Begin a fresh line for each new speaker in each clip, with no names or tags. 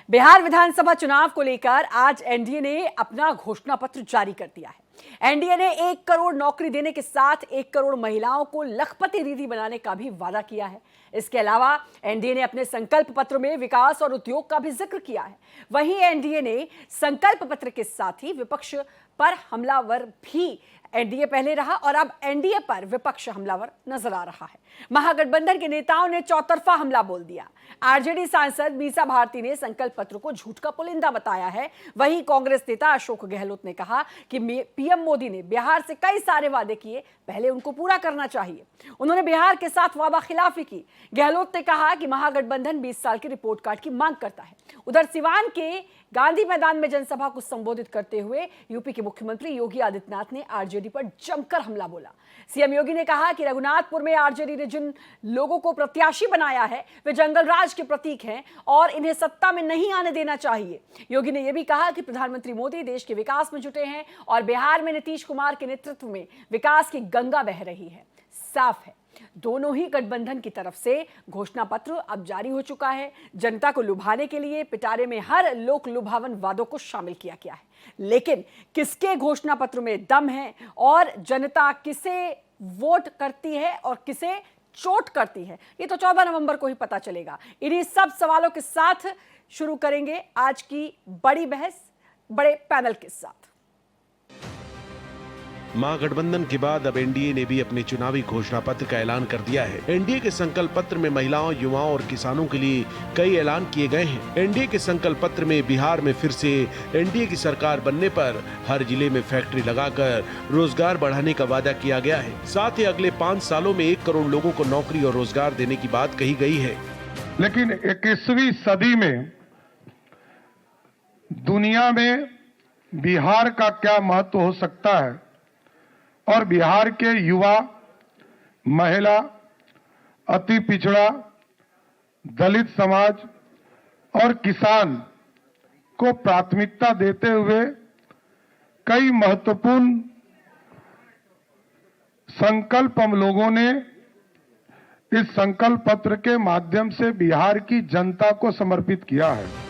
बिहार विधानसभा चुनाव को लेकर आज एनडीए ने अपना घोषणा पत्र जारी कर दिया है। एनडीए ने 1 करोड़ नौकरी देने के साथ 1 करोड़ महिलाओं को लखपति दीदी बनाने का भी वादा किया है। इसके अलावा एनडीए ने अपने संकल्प पत्र में विकास और उद्योग का भी जिक्र किया है। वहीं एनडीए ने संकल्प पत्र के साथ ही विपक्ष पर हमलावर भी एनडीए पहले रहा और अब एनडीए पर विपक्ष हमलावर नजर आ रहा है। महागठबंधन के नेताओं ने चौतरफा हमला बोल दिया। आरजेडी सांसद मीसा भारती ने संकल्प पत्र को झूठ का पुलिंदा बताया है। वहीं कांग्रेस नेता अशोक गहलोत ने कहा कि पीएम मोदी ने बिहार से कई सारे वादे किए, पहले उनको पूरा करना चाहिए। उन्होंने बिहार के साथ वादा खिलाफी की। गहलोत ने कहा कि महागठबंधन 20 साल की रिपोर्ट कार्ड की मांग करता है। उधर सिवान के गांधी मैदान में जनसभा को संबोधित करते हुए यूपी के मुख्यमंत्री योगी आदित्यनाथ ने आरजेडी पर जमकर हमला बोला। सीएम योगी ने कहा कि रघुनाथपुर में आरजेडी ने जिन लोगों को प्रत्याशी बनाया है वे जंगल राज के प्रतीक हैं और इन्हें सत्ता में नहीं आने देना चाहिए। योगी ने यह भी कहा कि प्रधानमंत्री मोदी देश के विकास में जुटे हैं और बिहार में नीतीश कुमार के नेतृत्व में विकास की गंगा बह रही है। साफ है, दोनों ही गठबंधन की तरफ से घोषणा पत्र अब जारी हो चुका है। जनता को लुभाने के लिए पिटारे में हर लोक लुभावन वादों को शामिल किया गया है, लेकिन किसके घोषणा पत्र में दम है और जनता किसे वोट करती है और किसे चोट करती है, ये तो 14 नवंबर को ही पता चलेगा। इन्हीं सब सवालों के साथ शुरू करेंगे आज की बड़ी बहस बड़े पैनल के साथ।
महागठबंधन के बाद अब एनडीए ने भी अपने चुनावी घोषणा पत्र का ऐलान कर दिया है। एनडीए के संकल्प पत्र में महिलाओं, युवाओं और किसानों के लिए कई ऐलान किए गए हैं। एनडीए के संकल्प पत्र में बिहार में फिर से एनडीए की सरकार बनने पर हर जिले में फैक्ट्री लगाकर रोजगार बढ़ाने का वादा किया गया है। साथ ही अगले 5 सालों में 1 करोड़ लोगों को नौकरी और रोजगार देने की बात कही गई है।
लेकिन 21वीं सदी में दुनिया में बिहार का क्या महत्व हो सकता है और बिहार के युवा, महिला, अति पिछड़ा, दलित समाज और किसान को प्राथमिकता देते हुए कई महत्वपूर्ण संकल्प हम लोगों ने इस संकल्प पत्र के माध्यम से बिहार की जनता को समर्पित किया है।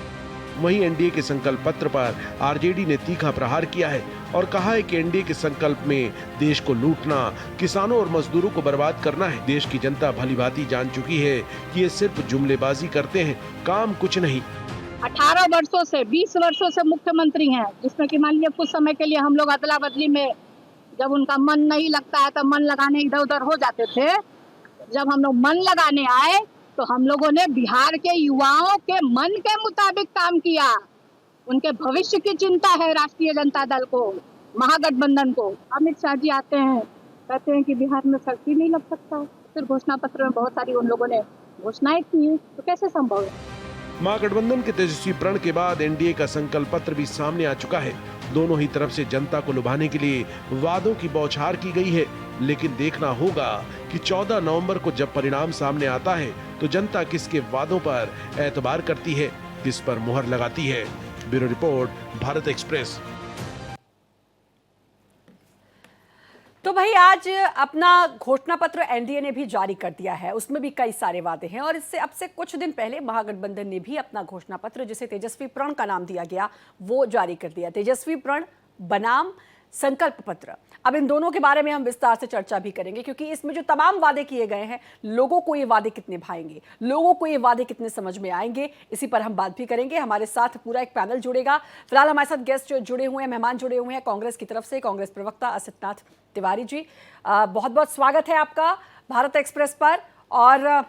वहीं एनडीए के संकल्प पत्र पर आरजेडी ने तीखा प्रहार किया है और कहा है कि एनडीए के संकल्प में देश को लूटना, किसानों और मजदूरों को बर्बाद करना है। देश की जनता भलीभांति जान चुकी है कि ये सिर्फ जुमलेबाजी करते हैं, काम कुछ नहीं।
18 वर्षों से 20 वर्षों से मुख्यमंत्री हैं, जिसमें कि मान लीजिए कुछ समय के लिए हम लोग अदला बदली में जब उनका मन नहीं लगता है तो मन लगाने इधर उधर हो जाते थे। जब हम लोग मन लगाने आए तो हम लोगों ने बिहार के युवाओं के मन के मुताबिक काम किया। उनके भविष्य की चिंता है राष्ट्रीय जनता दल को, महागठबंधन को। अमित शाह जी आते हैं, कहते हैं कि बिहार में सड़क ही नहीं लग सकता। फिर घोषणा पत्र में बहुत सारी उन लोगों ने घोषणाएं की, तो कैसे संभव है?
महागठबंधन के तेजस्वी प्रण के बाद एनडीए का संकल्प पत्र भी सामने आ चुका है। दोनों ही तरफ से जनता को लुभाने के लिए वादों की बौछार की गई है, लेकिन देखना होगा कि 14 नवंबर को जब परिणाम सामने आता है तो जनता किसके वादों पर एतबार करती है, किस पर मुहर लगाती है। Bureau report, Bharat express.
तो भाई आज अपना घोषणा पत्र एनडीए ने भी जारी कर दिया है। उसमें भी कई सारे वादे हैं और इससे अब से कुछ दिन पहले महागठबंधन ने भी अपना घोषणा पत्र, जिसे तेजस्वी प्रण का नाम दिया गया, वो जारी कर दिया। तेजस्वी प्रण बनाम संकल्प पत्र। अब इन दोनों के बारे में हम विस्तार से चर्चा भी करेंगे, क्योंकि इसमें जो तमाम वादे किए गए हैं, लोगों को ये वादे कितने भाएंगे, लोगों को ये वादे कितने समझ में आएंगे, इसी पर हम बात भी करेंगे। हमारे साथ पूरा एक पैनल जुड़ेगा। फिलहाल हमारे साथ गेस्ट जुड़े हुए हैं, मेहमान जुड़े हुए हैं। कांग्रेस की तरफ से कांग्रेस प्रवक्ता असित तिवारी जी, बहुत बहुत स्वागत है आपका भारत एक्सप्रेस पर। और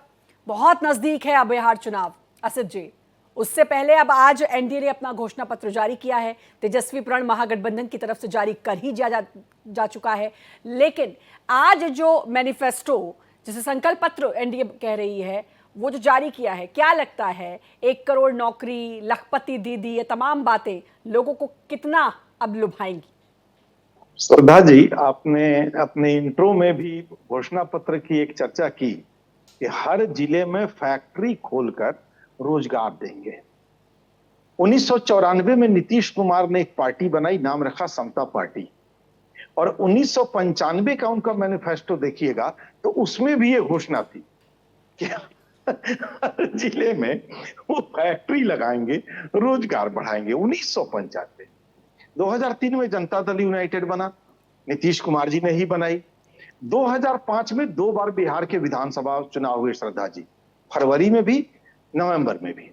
बहुत नजदीक है अब बिहार चुनाव असित जी, उससे पहले अब आज एनडीए ने अपना घोषणा पत्र जारी किया है। तेजस्वी प्रण महागठबंधन की तरफ से जारी कर ही जा चुका है, लेकिन आज जो मैनिफेस्टो, जिसे संकल्प पत्र एनडीए कह रही है, वो जो जारी किया है, क्या लगता है 1 करोड़ नौकरी, लखपति दीदी, ये तमाम बातें लोगों को कितना अब लुभाएंगी?
श्रद्धा जी, आपने अपने इंट्रो में भी घोषणा पत्र की एक चर्चा की कि हर जिले में फैक्ट्री खोलकर रोजगार देंगे। 1994 में नीतीश कुमार ने एक पार्टी बनाई, नाम रखा समता पार्टी, और 1995 का उनका मैनिफेस्टो देखिएगा तो उसमें भी ये घोषणा थी कि हर जिले में वो फैक्ट्री लगाएंगे, रोजगार बढ़ाएंगे। 1995 2003 में जनता दल यूनाइटेड बना, नीतीश कुमार जी ने ही बनाई। 2005 में 2 बार बिहार के विधानसभा चुनाव हुए श्रद्धा जी, फरवरी में भी, नवंबर में भी।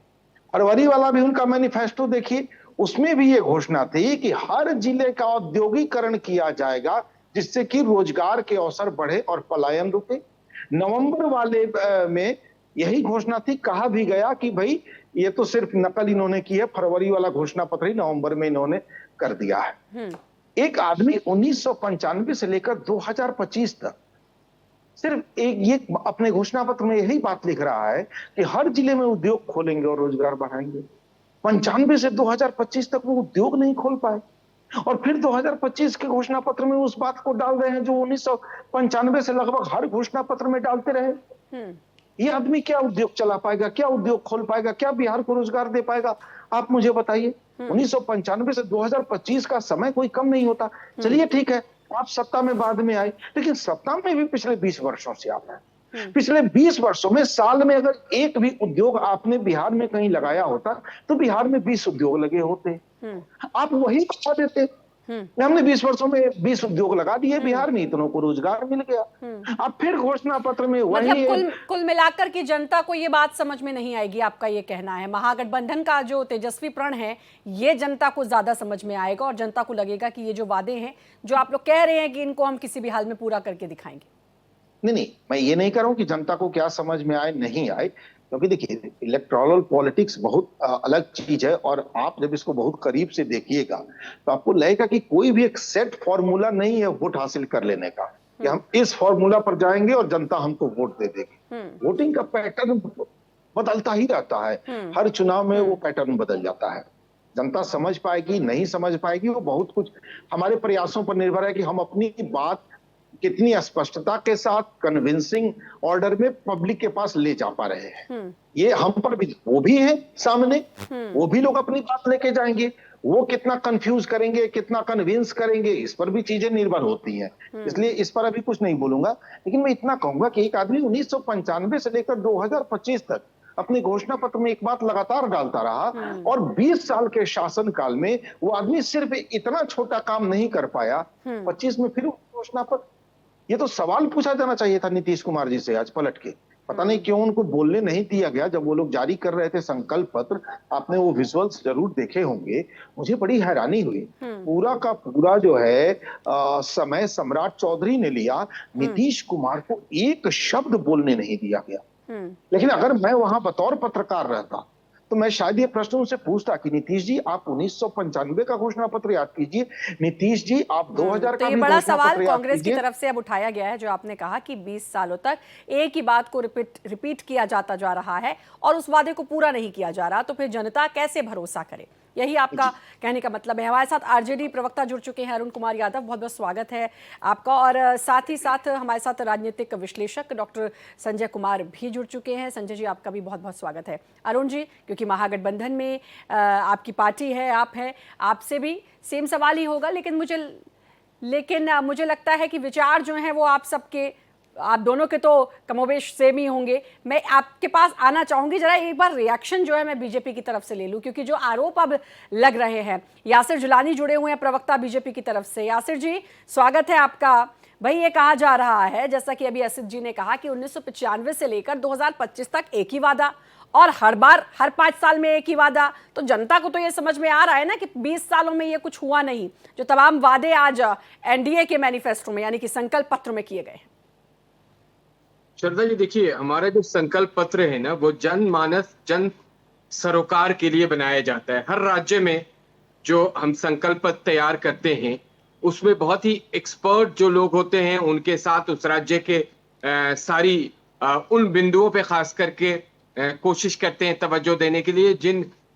फरवरी वाला भी उनका मैनिफेस्टो देखिए, उसमें भी ये घोषणा थी कि हर जिले का औद्योगिकरण किया जाएगा जिससे कि रोजगार के अवसर बढ़े और पलायन रुके। नवंबर वाले में यही घोषणा थी, कहा भी गया कि भाई ये तो सिर्फ नकल इन्होंने की है, फरवरी वाला घोषणा पत्र ही नवंबर में इन्होंने कर दिया है। एक आदमी 1995 से लेकर 2025 तक सिर्फ एक ये अपने घोषणा पत्र में यही बात लिख रहा है कि हर जिले में उद्योग खोलेंगे और रोजगार बढ़ाएंगे। 95 से 2025 तक वो उद्योग नहीं खोल पाए, और फिर 2025 के घोषणा पत्र में उस बात को डाल रहे हैं जो 1995 से लगभग हर घोषणा पत्र में डालते रहे। ये आदमी क्या उद्योग चला पाएगा, क्या उद्योग खोल पाएगा, क्या बिहार को रोजगार दे पाएगा? आप मुझे बताइए। 1995 से 2025 का समय कोई कम नहीं होता। चलिए ठीक है, आप सत्ता में बाद में आए, लेकिन सत्ता में भी पिछले 20 वर्षों से आप हैं। पिछले 20 वर्षों में साल में अगर एक भी उद्योग आपने बिहार में कहीं लगाया होता तो बिहार में 20 उद्योग लगे होते। आप वही बता देते, हमने 20 वर्षों में 20 उद्योग लगा दिए बिहार में, इतनों को रोजगार मिल गया। अब फिर घोषणा पत्र में वही
मतलब कुल मिलाकर की जनता को ये बात समझ में नहीं आएगी, आपका ये कहना है। महागठबंधन का जो तेजस्वी प्रण है ये जनता को ज्यादा समझ में आएगा और जनता को लगेगा कि ये जो वादे हैं जो आप लोग कह रहे हैं कि इनको हम किसी भी हाल में पूरा करके दिखाएंगे।
नहीं, मैं ये नहीं कह रहा हूं कि जनता को क्या समझ में आए नहीं आए, क्योंकि देखिए इलेक्टोरल पॉलिटिक्स बहुत अलग चीज है, और आप जब इसको बहुत करीब से देखिएगा तो आपको लगेगा कि कोई भी एक सेट फॉर्मूला नहीं है वोट हासिल कर लेने का, कि हम इस फॉर्मूला पर जाएंगे और जनता हमको वोट दे देगी। वोटिंग का पैटर्न बदलता ही रहता है, हर चुनाव में वो पैटर्न बदल जाता है। जनता समझ पाएगी नहीं समझ पाएगी वो बहुत कुछ हमारे प्रयासों पर निर्भर है कि हम अपनी बात कितनी स्पष्टता के साथ कन्विंसिंग ऑर्डर में पब्लिक के पास ले जा पा रहे हैं। ये हम पर भी, वो भी है सामने, वो भी लोग अपनी बात लेके जाएंगे, वो कितना कंफ्यूज करेंगे कितना कन्विंस करेंगे इस पर भी चीजें निर्भर होती हैं। इसलिए इस पर अभी कुछ नहीं बोलूंगा, लेकिन मैं इतना कहूंगा कि एक आदमी 1995 से लेकर 2025 तक अपने घोषणा पत्र में एक बात लगातार डालता रहा, और 20 साल के शासन काल में वो आदमी सिर्फ इतना छोटा काम नहीं कर पाया। 25 में फिर घोषणा पत्र, ये तो सवाल पूछा जाना चाहिए था नीतीश कुमार जी से आज पलट के। पता नहीं क्यों उनको बोलने नहीं दिया गया जब वो लोग जारी कर रहे थे संकल्प पत्र। आपने वो विजुअल्स जरूर देखे होंगे, मुझे बड़ी हैरानी हुई। पूरा का पूरा जो है समय सम्राट चौधरी ने लिया, नीतीश कुमार को एक शब्द बोलने नहीं दिया गया। लेकिन अगर मैं वहां बतौर पत्रकार रहता तो मैं शायद ये प्रश्न उनसे पूछता कि नीतीश जी आप 1995 का घोषणा पत्र याद कीजिए, नीतीश जी आप 2000 का
तो ये बड़ा सवाल कांग्रेस की तरफ से अब उठाया गया है, जो आपने कहा कि 20 सालों तक एक ही बात को रिपीट किया जाता जा रहा है और उस वादे को पूरा नहीं किया जा रहा, तो फिर जनता कैसे भरोसा करे, यही आपका कहने का मतलब है। हमारे साथ आरजेडी प्रवक्ता जुड़ चुके हैं अरुण कुमार यादव, बहुत बहुत स्वागत है आपका। और साथ ही साथ हमारे साथ राजनीतिक विश्लेषक डॉक्टर संजय कुमार भी जुड़ चुके हैं। संजय जी आपका भी बहुत बहुत स्वागत है। अरुण जी, क्योंकि महागठबंधन में आपकी पार्टी है, आप हैं, आपसे भी सेम सवाल ही होगा, लेकिन मुझे लगता है कि विचार जो हैं वो आप सबके, आप दोनों के तो कमोबेश सेम ही होंगे। मैं आपके पास आना चाहूंगी, जरा एक बार रिएक्शन जो है मैं बीजेपी की तरफ से ले लूं, क्योंकि जो आरोप अब लग रहे हैं, यासिर जुलानी जुड़े हुए हैं प्रवक्ता बीजेपी की तरफ से। यासिर जी स्वागत है आपका। भाई ये कहा जा रहा है, जैसा कि अभी असित जी ने कहा, कि 1995 से लेकर 2025 तक एक ही वादा, और हर बार हर 5 साल में एक ही वादा। तो जनता को तो ये समझ में आ रहा है ना कि 20 सालों में ये कुछ हुआ नहीं, जो तमाम वादे आज एनडीए के मैनिफेस्टो में यानी कि संकल्प पत्र में किए गए हैं।
श्रद्धा जी, देखिए हमारा जो संकल्प पत्र है ना, वो जनमानस जन सरोकार के लिए बनाया जाता है। हर राज्य में जो हम संकल्प पत्र तैयार करते हैं उसमें बहुत ही एक्सपर्ट जो लोग होते हैं उनके साथ उस राज्य के सारी उन बिंदुओं पे खास करके कोशिश करते हैं तवज्जो देने के लिए,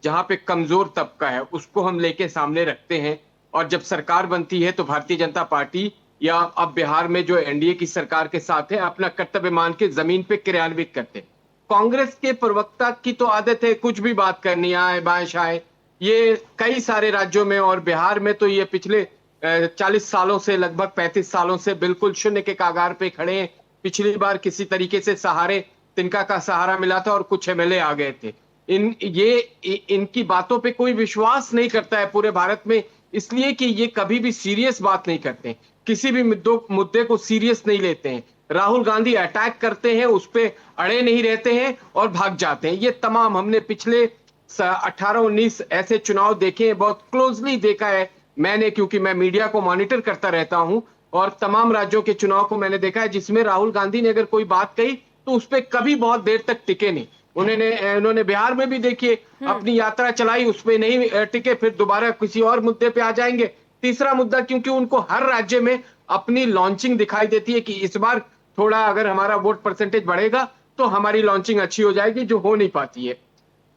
जहां पे कमजोर तबका है उसको हम लेके सामने रखते हैं। और जब सरकार बनती है तो भारतीय जनता पार्टी या अब बिहार में जो एनडीए की सरकार के साथ है अपना कर्तव्य मान के जमीन पे क्रियान्वित करते हैं। कांग्रेस के प्रवक्ता की तो आदत है कुछ भी बात करनी, आए बाएं शाए, ये कई सारे राज्यों में, और बिहार में तो ये पिछले 40 सालों से, लगभग 35 सालों से बिल्कुल शून्य के कागार पे खड़े हैं। पिछली बार किसी तरीके से सहारे तिनका का सहारा मिला था और कुछ एमएलए आ गए थे। इनकी बातों पे कोई विश्वास नहीं करता है पूरे भारत में, इसलिए कि ये कभी भी सीरियस बात नहीं करते, किसी भी मुद्दे को सीरियस नहीं लेते हैं। राहुल गांधी अटैक करते हैं, उस पे अड़े नहीं रहते हैं और भाग जाते हैं। ये तमाम हमने पिछले 18-19 ऐसे चुनाव देखे हैं, बहुत क्लोजली देखा है मैंने, क्योंकि मैं मीडिया को मॉनिटर करता रहता हूं, और तमाम राज्यों के चुनाव को मैंने देखा है जिसमें राहुल गांधी ने अगर कोई बात कही तो उस पर कभी बहुत देर तक टिके नहीं। उन्होंने बिहार में भी देखिए अपनी यात्रा चलाई, उसमें नहीं टिके, फिर दोबारा किसी और मुद्दे पे आ जाएंगे। तीसरा मुद्दा, क्योंकि उनको हर राज्य में अपनी लॉन्चिंग दिखाई देती है कि इस बार थोड़ा अगर हमारा वोट परसेंटेज बढ़ेगा तो हमारी लॉन्चिंग अच्छी हो जाएगी, जो हो नहीं पाती है।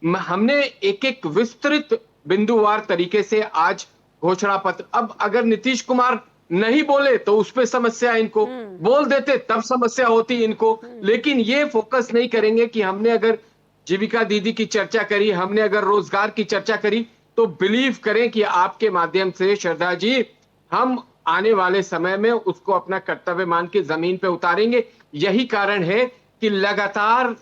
हमने एक एक विस्तृत बिंदुवार तरीके से आज घोषणा पत्र, अब अगर नीतीश कुमार नहीं बोले तो उस पे समस्या, इनको बोल देते तब समस्या होती इनको, लेकिन ये फोकस नहीं करेंगे कि हमने अगर जीविका दीदी की चर्चा करी, हमने अगर रोजगार की चर्चा करी, तो बिलीव करें कि आपके माध्यम से श्रद्धा जी हम आने वाले समय में उसको अपना कर्तव्य मान के जमीन पे उतारेंगे। यही कारण है कि लगातार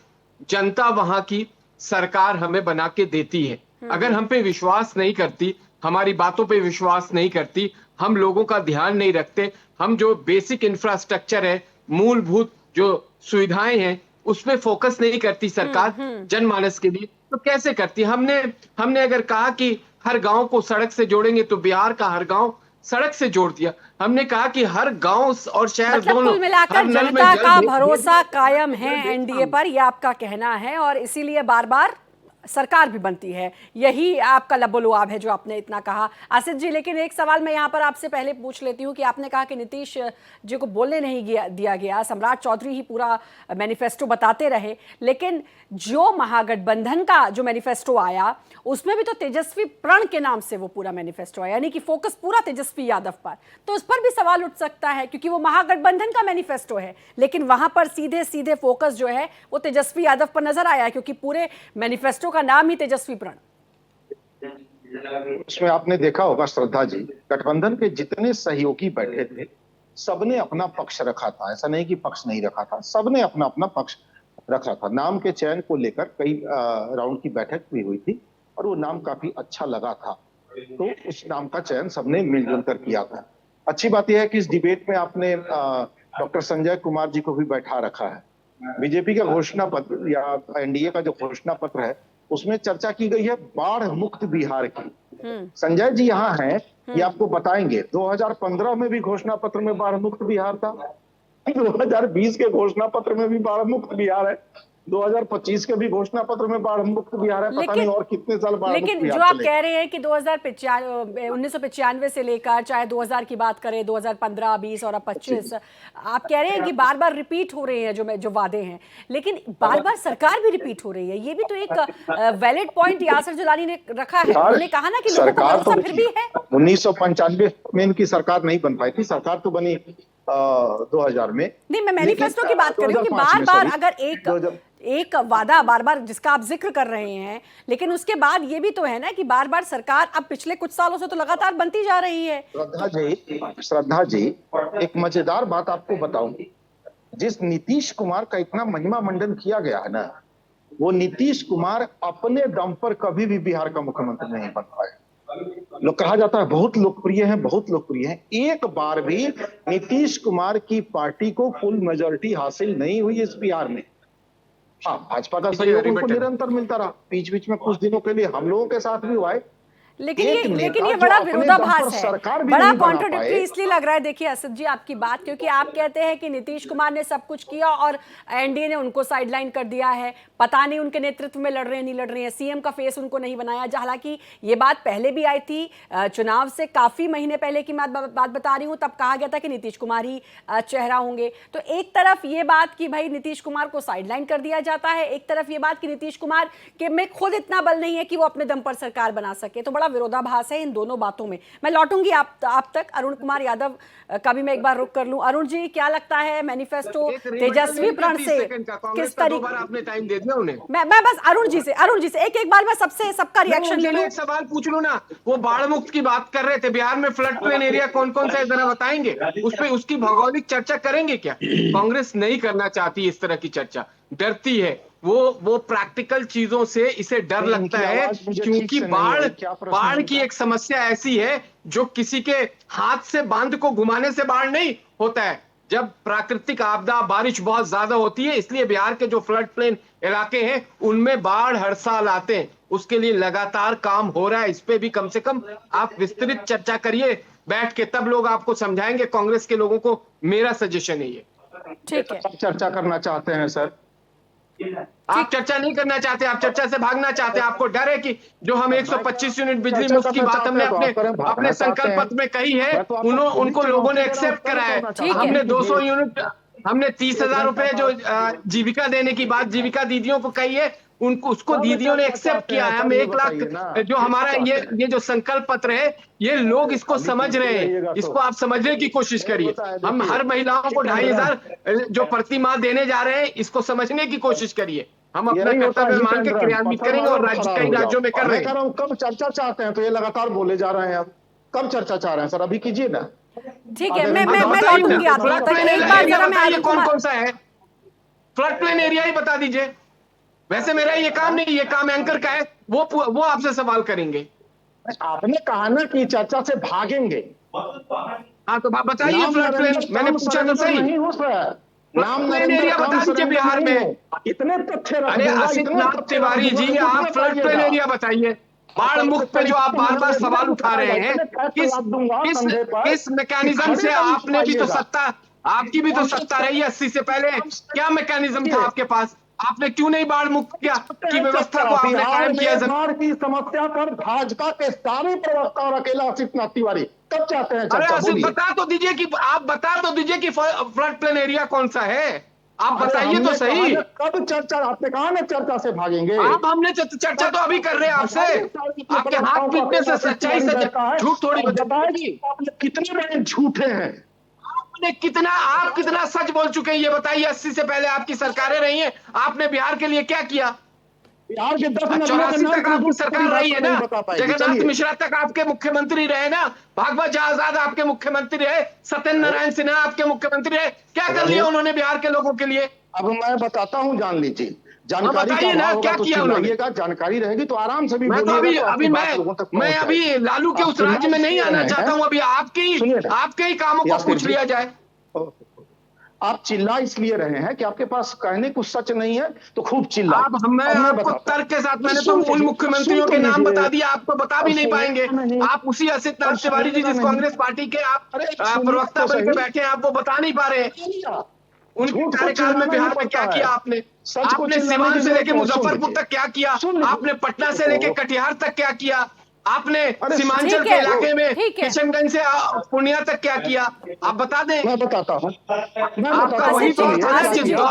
जनता वहां की सरकार हमें बना के देती है। अगर हम पे विश्वास नहीं करती, हमारी बातों पे विश्वास नहीं करती, हम लोगों का ध्यान नहीं रखते, हम जो बेसिक इंफ्रास्ट्रक्चर है, मूलभूत जो सुविधाएं हैं, उस पे फोकस नहीं करती सरकार जनमानस के लिए, तो कैसे करती? हमने अगर कहा कि हर गांव को सड़क से जोड़ेंगे, तो बिहार का हर गांव सड़क से जोड़ दिया। हमने कहा कि हर गांव और शहर
मतलब
दोनों,
कुल मिलाकर
हर नल में
जनता
जल
का
भेज-
भरोसा कायम है एनडीए पर, यह आपका कहना है, और इसीलिए बार बार सरकार भी बनती है। यही आपका लबोलुआब है जो आपने इतना कहा। आसिफ जी, लेकिन एक सवाल मैं यहाँ पर आपसे पहले पूछ लेती हूँ कि आपने कहा कि नीतीश जी को बोलने नहीं दिया गया, सम्राट चौधरी ही पूरा मैनिफेस्टो बताते रहे, लेकिन जो महागठबंधन का जो मैनिफेस्टो आया उसमें भी तो तेजस्वी प्रण के नाम से वो पूरा मैनिफेस्टो आया, यानी कि फोकस पूरा तेजस्वी यादव पर। तो उस पर भी सवाल उठ सकता है क्योंकि वो महागठबंधन का मैनिफेस्टो है, लेकिन वहां पर सीधे सीधे फोकस जो है वो तेजस्वी यादव पर नजर आया, क्योंकि पूरे मैनिफेस्टो का नाम ही तेजस्वी प्रण।
उसमें आपने देखा होगा श्रद्धा जी, गठबंधन के जितने सहयोगी बैठे थे सबने अपना पक्ष रखा था, ऐसा नहीं कि पक्ष नहीं रखा था, सबने अपना अपना पक्ष रखा था। नाम के चयन को लेकर कई राउंड की बैठक भी हुई थी और वो नाम काफी अच्छा लगा था, तो उस नाम का चयन सबने मिलजुल कर किया था। अच्छी बात यह है कि इस डिबेट में आपने डॉक्टर संजय कुमार जी को भी बैठा रखा है। बीजेपी का घोषणा पत्र या एनडीए का जो घोषणा पत्र है उसमें चर्चा की गई है बाढ़ मुक्त बिहार की। संजय जी यहाँ हैं, ये आपको बताएंगे 2015 में भी घोषणा पत्र में बाढ़ मुक्त बिहार था, 2020 के घोषणा पत्र में भी बाढ़ मुक्त बिहार है, 2025 के भी घोषणा पत्र में बाढ़ मुक्त बिहार है, पता नहीं और कितने साल बाढ़ मुक्त
लेकिन
बिहार
जो आप
चलेगा।
कह रहे हैं कि 1995 से लेकर चाहे 2000 की बात करें, 2015, 20 और अब 25, आप कह रहे हैं कि बार बार रिपीट हो रहे हैं जो वादे हैं, लेकिन बार बार सरकार भी रिपीट हो रही है। ये भी तो एक वैलिड पॉइंट यासिर जुलानी ने रखा है। उन्होंने कहा ना कि लोगों को
सरकार तो
भरोसा फिर भी है।
1995 में इनकी सरकार नहीं बन पाई थी, सरकार तो बनी 2000 में।
नहीं, मैं मैनिफेस्टो की बात कर रही हूँ कि
2005 में,
बार बार
sorry,
अगर एक वादा बार बार जिसका आप जिक्र कर रहे हैं, लेकिन उसके बाद ये भी तो है ना कि बार बार सरकार अब पिछले कुछ सालों से तो लगातार बनती जा रही है।
श्रद्धा जी एक मजेदार बात आपको बताऊं, जिस नीतीश कुमार का इतना महिमा मंडन किया गया है ना, वो नीतीश कुमार अपने दम पर कभी भी बिहार का मुख्यमंत्री नहीं बन पाए। लोग कहा जाता है बहुत लोकप्रिय है, बहुत लोकप्रिय है, एक बार भी नीतीश कुमार की पार्टी को फुल मेजोरिटी हासिल नहीं हुई इस बिहार में। हाँ, भाजपा का सहयोग उनको निरंतर मिलता रहा, बीच बीच में कुछ दिनों के लिए हम लोगों के साथ भी हुआ है,
लेकिन ये बड़ा विरोधाभास है, बड़ा कॉन्ट्रोडिक्टरी इसलिए लग रहा है। देखिए असद जी आपकी बात, क्योंकि आप कहते हैं कि नीतीश कुमार ने सब कुछ किया और एनडीए ने उनको साइडलाइन कर दिया है, पता नहीं उनके नेतृत्व में लड़ रहे हैं नहीं लड़ रहे हैं, सीएम का फेस उनको नहीं बनाया। हालांकि ये बात पहले भी आई थी, चुनाव से काफी महीने पहले की बात बता रही हूँ, तब कहा गया था कि नीतीश कुमार ही चेहरा होंगे। तो एक तरफ ये बात कि भाई नीतीश कुमार को साइडलाइन कर दिया जाता है, एक तरफ ये बात कि नीतीश कुमार के में खुद इतना बल नहीं है कि वो अपने दम पर सरकार बना सके, तो बड़ा विरोधाभास है इन दोनों बातों में। मैं लौटूंगी आप तक। अरुण कुमार यादव का भी मैं एक बार रुक कर लूं। अरुण जी, क्या लगता है मैनिफेस्टो तेजस्वी प्रण से किस तरीके?
आपने टाइम दे दिया उन्हें।
मैं बस अरुण जी से एक बार मैं सबका रिएक्शन ले लूं।
एक सवाल पूछ लो ना, वो बाढ़ मुक्त की बात कर रहे थे, बिहार में फ्लड प्लेन एरिया कौन कौन सा है जरा बताएंगे? उस पे उसकी भौगोलिक चर्चा करेंगे क्या? कांग्रेस नहीं करना चाहती इस तरह की चर्चा, डरती है वो प्रैक्टिकल चीजों से इसे डर लगता है, क्योंकि बाढ़ की एक समस्या ऐसी है जो किसी के हाथ से बांध को घुमाने से बाढ़ नहीं होता है। जब प्राकृतिक आपदा बारिश बहुत ज्यादा होती है, इसलिए बिहार के जो फ्लड प्लेन इलाके हैं उनमें बाढ़ हर साल आते हैं। उसके लिए लगातार काम हो रहा है। इस पे भी कम से कम आप विस्तृत चर्चा करिए बैठ के, तब लोग आपको समझाएंगे। कांग्रेस के लोगों को मेरा सजेशन है ये।
ठीक है,
चर्चा करना चाहते हैं सर।
आप चर्चा नहीं करना चाहते, आप चर्चा से भागना चाहते हैं। आपको डर है कि जो हम 125 यूनिट बिजली मुफ्त की बात हमने अपने संकल्प पत्र में कही है, उनको लोगों ने एक्सेप्ट करा है। हमने 200 यूनिट, हमने 30,000 रुपए जो जीविका देने की बात जीविका दीदियों को कही है, उनको उसको दीदियों ने एक्सेप्ट किया है। हम 1 लाख जो हमारा ये जो संकल्प पत्र है, ये लोग इसको समझ रहे हैं। इसको आप समझने की कोशिश करिए। हम हर महिलाओं को 2,500 जो प्रति माह देने जा रहे हैं, इसको समझने की कोशिश करिए। हम अपना कर्तव्य मान के क्रियान्वित करेंगे और कई राज्यों में कर रहे हैं।
कब चर्चा चाहते हैं तो ये लगातार बोले जा रहे हैं। आप कब चर्चा चाह रहे हैं सर? अभी कीजिए ना।
ठीक है, मैं लौटूंगी आप तक। एक बार जरा मैं
कौन सा है फ्लड प्लेन एरिया ही बता दीजिए। वैसे मेरा ये काम नहीं, ये काम एंकर का है, वो आपसे सवाल करेंगे।
आपने कहा ना कि चर्चा से भागेंगे।
हाँ तो बताइए फ्लड प्लेन, मैंने पूछा तो सही।
नहीं हो सर,
नाम प्लेन एरिया बता दीजिए बिहार में।
इतने तथ्य।
अरे आसिफनाथ तिवारी जी, आप फ्लड प्लेन एरिया बताइए। बाढ़ मुक्त पे जो आप बार बार सवाल उठा रहे हैं, किस मैकेनिज्म से? आपने भी तो सत्ता, आपकी भी तो सत्ता रही है 80 से पहले। क्या मैकेनिज्म था आपके पास? आपने क्यों नहीं बाढ़ मुक्त किया की व्यवस्था को आपने कायम किया?
बाढ़ की समस्या पर भाजपा के सारे प्रवक्ता और अकेला आसिफनाथ तिवारी कब चाहते हैं?
अरे आसिफ बता तो दीजिए कि आप बता तो दीजिए कि फ्लड प्लेन एरिया कौन सा है। आप बताइए तो सही।
कब चर्चा? आपने कहा ना चर्चा से भागेंगे।
आप हमने चर्चा तो अभी कर रहे हैं आपसे। आपके हाथ पीटने से सच्चाई से झूठ थोड़ी बताएगी।
कितने बड़े झूठे हैं
आपने, आप कितना सच बोल चुके हैं ये बताइए। 80 से पहले आपकी सरकारें रही हैं, आपने बिहार के लिए क्या किया?
बिहार के 10
84 तक आपकी सरकार रही है ना, जगन्नाथ मिश्रा तक आपके मुख्यमंत्री रहे ना, भागवत आजाद आपके मुख्यमंत्री रहे, सत्येंद्र नारायण सिन्हा आपके मुख्यमंत्री रहे। क्या कर लिया उन्होंने बिहार के लोगों के लिए?
अब मैं बताता हूँ, जान लीजिए। जानकारी
बताइए ना क्या किया उन्होंने।
जानकारी रहेगी तो आराम से भी
मैं अभी लालू के उस राज्य में नहीं आना चाहता हूँ। अभी आपके ही कामों को पूछ लिया जाए।
आप चिल्ला इसलिए रहे हैं कि आपके पास कहने कुछ सच नहीं है, तो खूब चिल्ला।
मैं आपको तर्क के साथ, मैंने तो उन मुख्यमंत्रियों के नाम बता दिया, आपको बता भी नहीं पाएंगे। आप उसी आसिफनाथ तिवारी जी जिस कांग्रेस पार्टी के आप प्रवक्ता बन के बैठे हैं, आप वो बता नहीं पा रहे हैं। उनके कार्यकाल में बिहार में क्या किया आपने? आपने सीवान से लेके मुजफ्फरपुर तक क्या किया? आपने पटना से लेके कटिहार तक क्या किया? आपने सीमांचल के इलाके में किशनगंज से पूर्णिया तक क्या किया? आप बता दें।
मैं बताता हूँ।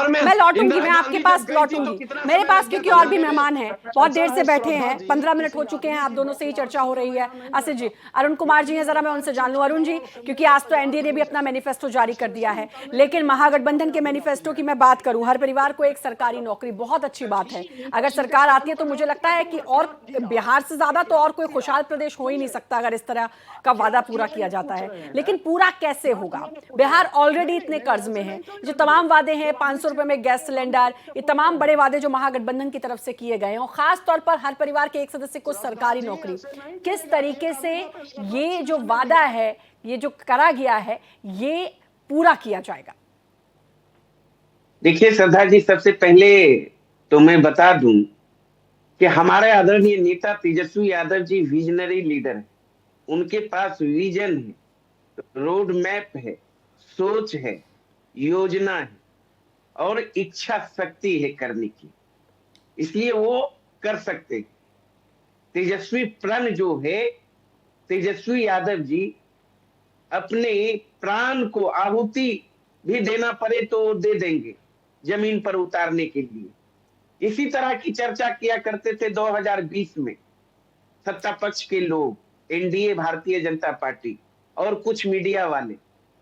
मैं लौटूंगी, मैं आपके पास लौटूंगी। मेरे पास क्योंकि और भी मेहमान हैं, बहुत देर से बैठे हैं, 15 मिनट हो चुके हैं, आप दोनों से ही चर्चा हो रही है। आसिफ जी, अरुण कुमार जी हैं, जरा मैं उनसे जान लूं। अरुण जी, क्योंकि आज तो एनडीए ने भी अपना मैनिफेस्टो जारी कर दिया है, लेकिन महागठबंधन के मैनिफेस्टो की मैं बात करूं, हर परिवार को एक सरकारी नौकरी, बहुत अच्छी बात है। अगर सरकार आती है तो मुझे लगता है कि और बिहार से ज्यादा तो और कोई खुशहाल प्रदेश हो ही नहीं सकता अगर इस तरह का वादा पूरा किया जाता है। लेकिन पूरा कैसे होगा? बिहार ऑलरेडी इतने कर्ज में है। जो तमाम वादे हैं, 500 रुपए में गैस सिलेंडर, ये तमाम बड़े वादे जो महागठबंधन की तरफ से किए गए हैं, और खास तौर पर हर परिवार के एक सदस्य को सरकारी नौकरी, किस तरीके से ये जो वादा है, ये जो करा गया है, ये पूरा किया जाएगा?
देखिए श्रद्धा जी, सबसे पहले तो मैं बता दूं कि हमारे आदरणीय नेता तेजस्वी यादव जी विजनरी लीडर हैं। उनके पास विजन है, रोड मैप है, सोच है, योजना है और इच्छा शक्ति है करने की, इसलिए वो कर सकते हैं। तेजस्वी प्रण जो है, तेजस्वी यादव जी अपने प्राण को आहुति भी देना पड़े तो दे देंगे जमीन पर उतारने के लिए। इसी तरह की चर्चा किया करते थे 2020 में सत्ता पक्ष के लोग, एनडीए, भारतीय जनता पार्टी और कुछ मीडिया वाले,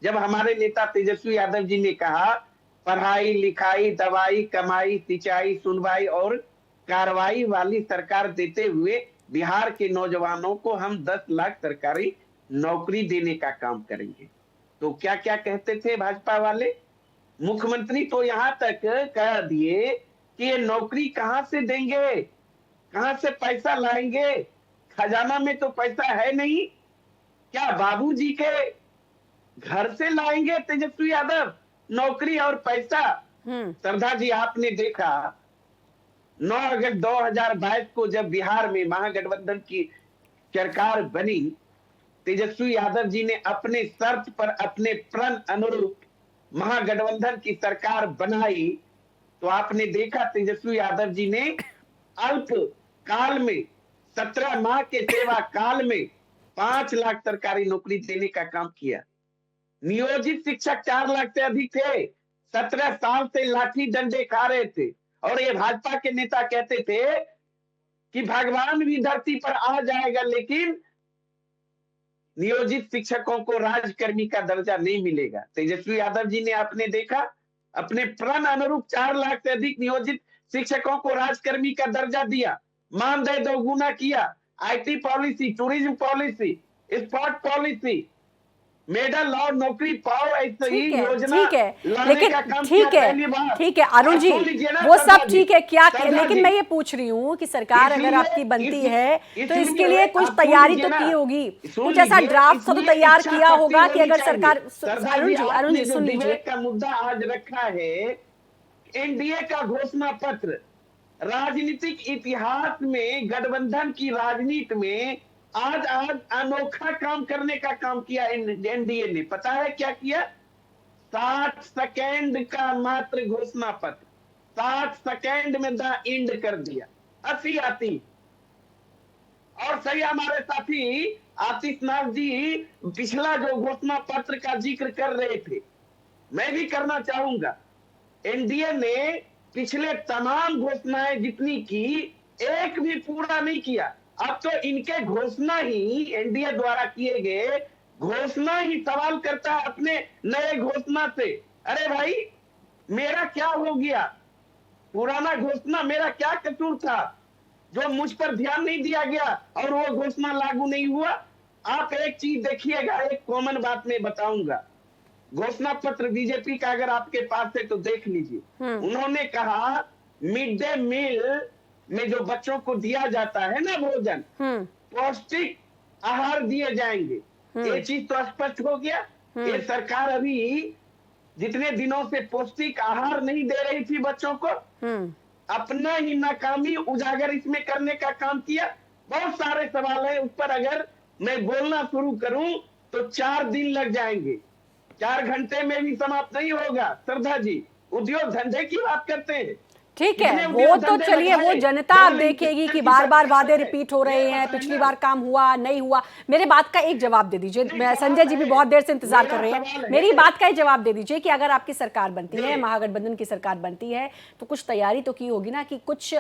जब हमारे नेता तेजस्वी यादव जी ने कहा पढ़ाई लिखाई दवाई कमाई सिंचाई सुनवाई और कार्रवाई वाली सरकार देते हुए बिहार के नौजवानों को हम 10 लाख सरकारी नौकरी देने का काम करेंगे, तो क्या क्या कहते थे भाजपा वाले? मुख्यमंत्री तो यहां तक कह दिए कि ये नौकरी कहां से देंगे, कहां से पैसा लाएंगे, खजाना में तो पैसा है नहीं, क्या बाबूजी के घर से लाएंगे तेजस्वी यादव नौकरी और पैसा? श्रद्धा जी, आपने देखा 9 अगस्त 2022 को जब बिहार में महागठबंधन की सरकार बनी, तेजस्वी यादव जी ने अपने शर्त पर अपने प्रण अनुरूप महागठबंधन की सरकार बनाई, तो आपने देखा तेजस्वी यादव जी ने अल्प काल में 17 माह के सेवा काल में 5 लाख सरकारी नौकरी देने का काम किया। नियोजित शिक्षक 4 लाख से अधिक थे, 17 साल से लाठी डंडे खा रहे थे, और ये भाजपा के नेता कहते थे कि भगवान भी धरती पर आ जाएगा लेकिन नियोजित शिक्षकों को राजकर्मी का दर्जा नहीं मिलेगा। तेजस्वी यादव जी ने आपने देखा अपने प्रण अनुरूप 4 लाख से अधिक नियोजित शिक्षकों को राजकर्मी का दर्जा दिया, मानदेय दोगुना किया, IT policy, tourism policy, sport policy, medal और नौकरी पाओ, ऐसे ही योजना
लेकिन ठीक है अरुण जी, वो सब ठीक है क्या, लेकिन मैं ये पूछ रही हूँ कि सरकार अगर आपकी बनती है तो इसके लिए कुछ तैयारी तो की होगी, कुछ ऐसा ड्राफ्ट तो तैयार किया होगा कि अगर सरकार, अरुण जी सुन लीजिए,
का मुद्दा आज रखा है एनडीए का घोषणा पत्र। राजनीतिक इतिहास में, गठबंधन की राजनीति में आज अनोखा काम करने का काम किया एनडीए ने। पता है क्या किया? 60 सेकेंड का मात्र घोषणा पत्र, 60 सेकेंड में द एंड कर दिया, हंसी आती। और सही हमारे साथी आतिशनाथ जी पिछला जो घोषणा पत्र का जिक्र कर रहे थे, मैं भी करना चाहूंगा। एनडीए ने पिछले तमाम घोषणाएं जितनी की, एक भी पूरा नहीं किया। अब तो इनके घोषणा ही, एनडीए द्वारा किए गए घोषणा ही सवाल करता है अपने नए घोषणा से। अरे भाई, मेरा क्या हो गया? पुराना घोषणा मेरा क्या कसूर था जो मुझ पर ध्यान नहीं दिया गया और वो घोषणा लागू नहीं हुआ? आप एक चीज देखिएगा, एक कॉमन बात मैं बताऊंगा। घोषणा पत्र बीजेपी का अगर आपके पास है तो देख लीजिए। उन्होंने कहा मिड डे मील में जो बच्चों को दिया जाता है ना भोजन, पौष्टिक आहार दिए जाएंगे। ये चीज तो स्पष्ट हो गया। ये सरकार अभी जितने दिनों से पौष्टिक आहार नहीं दे रही थी बच्चों को, अपना ही नाकामी उजागर इसमें करने का काम किया। बहुत सारे सवाल है, उस पर अगर मैं बोलना शुरू करूं तो 4 दिन लग जाएंगे, 4 घंटे में भी समाप्त नहीं होगा। श्रद्धा जी, उद्योग धंधे की बात करते हैं,
ठीक है, वो तो चलिए, वो जनता अब देखेगी कि बार बार वादे रिपीट हो रहे हैं, पिछली बार काम हुआ नहीं हुआ। मेरे बात का एक जवाब दे दीजिए, संजय जी भी बहुत देर से इंतजार कर रहे हैं, मेरी बात का एक जवाब दे दीजिए कि अगर आपकी सरकार बनती है, महागठबंधन की सरकार बनती है, तो कुछ तैयारी तो की होगी ना, कि कुछ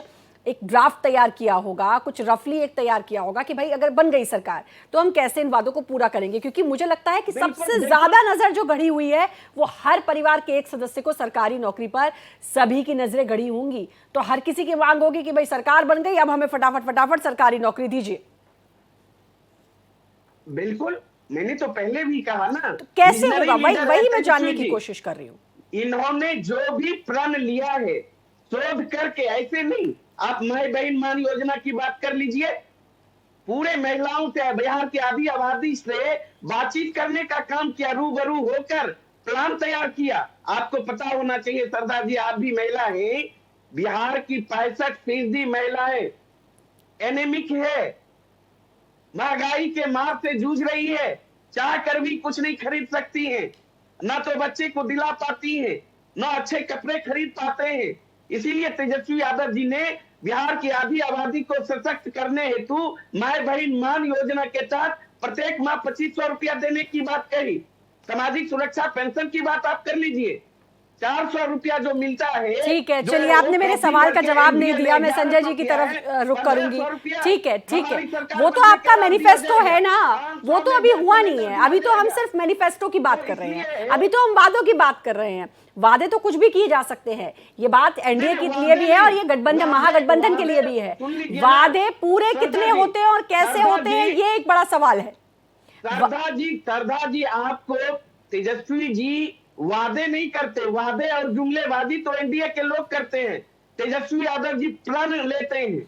एक ड्राफ्ट तैयार किया होगा, कुछ रफली एक तैयार किया होगा कि भाई अगर बन गई सरकार तो हम कैसे इन वादों को पूरा करेंगे। क्योंकि मुझे लगता है कि सबसे ज्यादा नजर जो गड़ी हुई है वो हर परिवार के एक सदस्य को सरकारी नौकरी पर सभी की नजरें गड़ी होंगी, तो हर किसी की मांग होगी कि भाई सरकार बन गई, अब हमें फटाफट सरकारी नौकरी दीजिए।
बिल्कुल, मैंने तो पहले भी कहा ना,
तो कैसे होगा, वही मैं जानने की कोशिश कर रही हूँ।
इन्होंने जो भी प्रण लिया है शोध करके, ऐसे नहीं। आप माई बहन मान योजना की बात कर लीजिए, पूरे महिलाओं से, बिहार की आधी आबादी से बातचीत करने का काम किया, रूबरू होकर प्लान तैयार किया। आपको पता होना चाहिए सरदार जी, आप भी महिला हैं, बिहार की 65% महिलाएं एनेमिक है, महंगाई के मार से जूझ रही है, चाह कर भी कुछ नहीं खरीद सकती हैं, ना तो बच्चे को दिला पाती हैं, ना अच्छे कपड़े खरीद पाते हैं। इसीलिए तेजस्वी यादव जी ने बिहार की आधी आबादी को सशक्त करने हेतु माय बहन मान योजना के तहत प्रत्येक माह 2500 रुपया देने की बात कही। सामाजिक सुरक्षा पेंशन की बात आप कर लीजिए, 400 रुपया जो मिलता है।
ठीक है, चलिए आपने मेरे सवाल का जवाब नहीं दिया, मैं संजय जी की तरफ रुख करूंगी। ठीक है, वो तो आपका मैनिफेस्टो है ना, वो तो अभी हुआ नहीं है। अभी तो हम सिर्फ मैनिफेस्टो की बात कर रहे हैं, अभी तो हम वादों की बात कर रहे हैं। वादे तो कुछ भी किए जा सकते हैं, ये बात एनडीए के लिए भी है और ये गठबंधन महागठबंधन के लिए भी है। वादे पूरे कितने होते हैं और कैसे होते हैं, ये एक बड़ा सवाल है।
सरदार जी आपको तेजस्वी जी वादे नहीं करते, वादे और जुमलेबाजी तो एनडीए के लोग करते हैं। तेजस्वी यादव जी प्रण लेते हैं,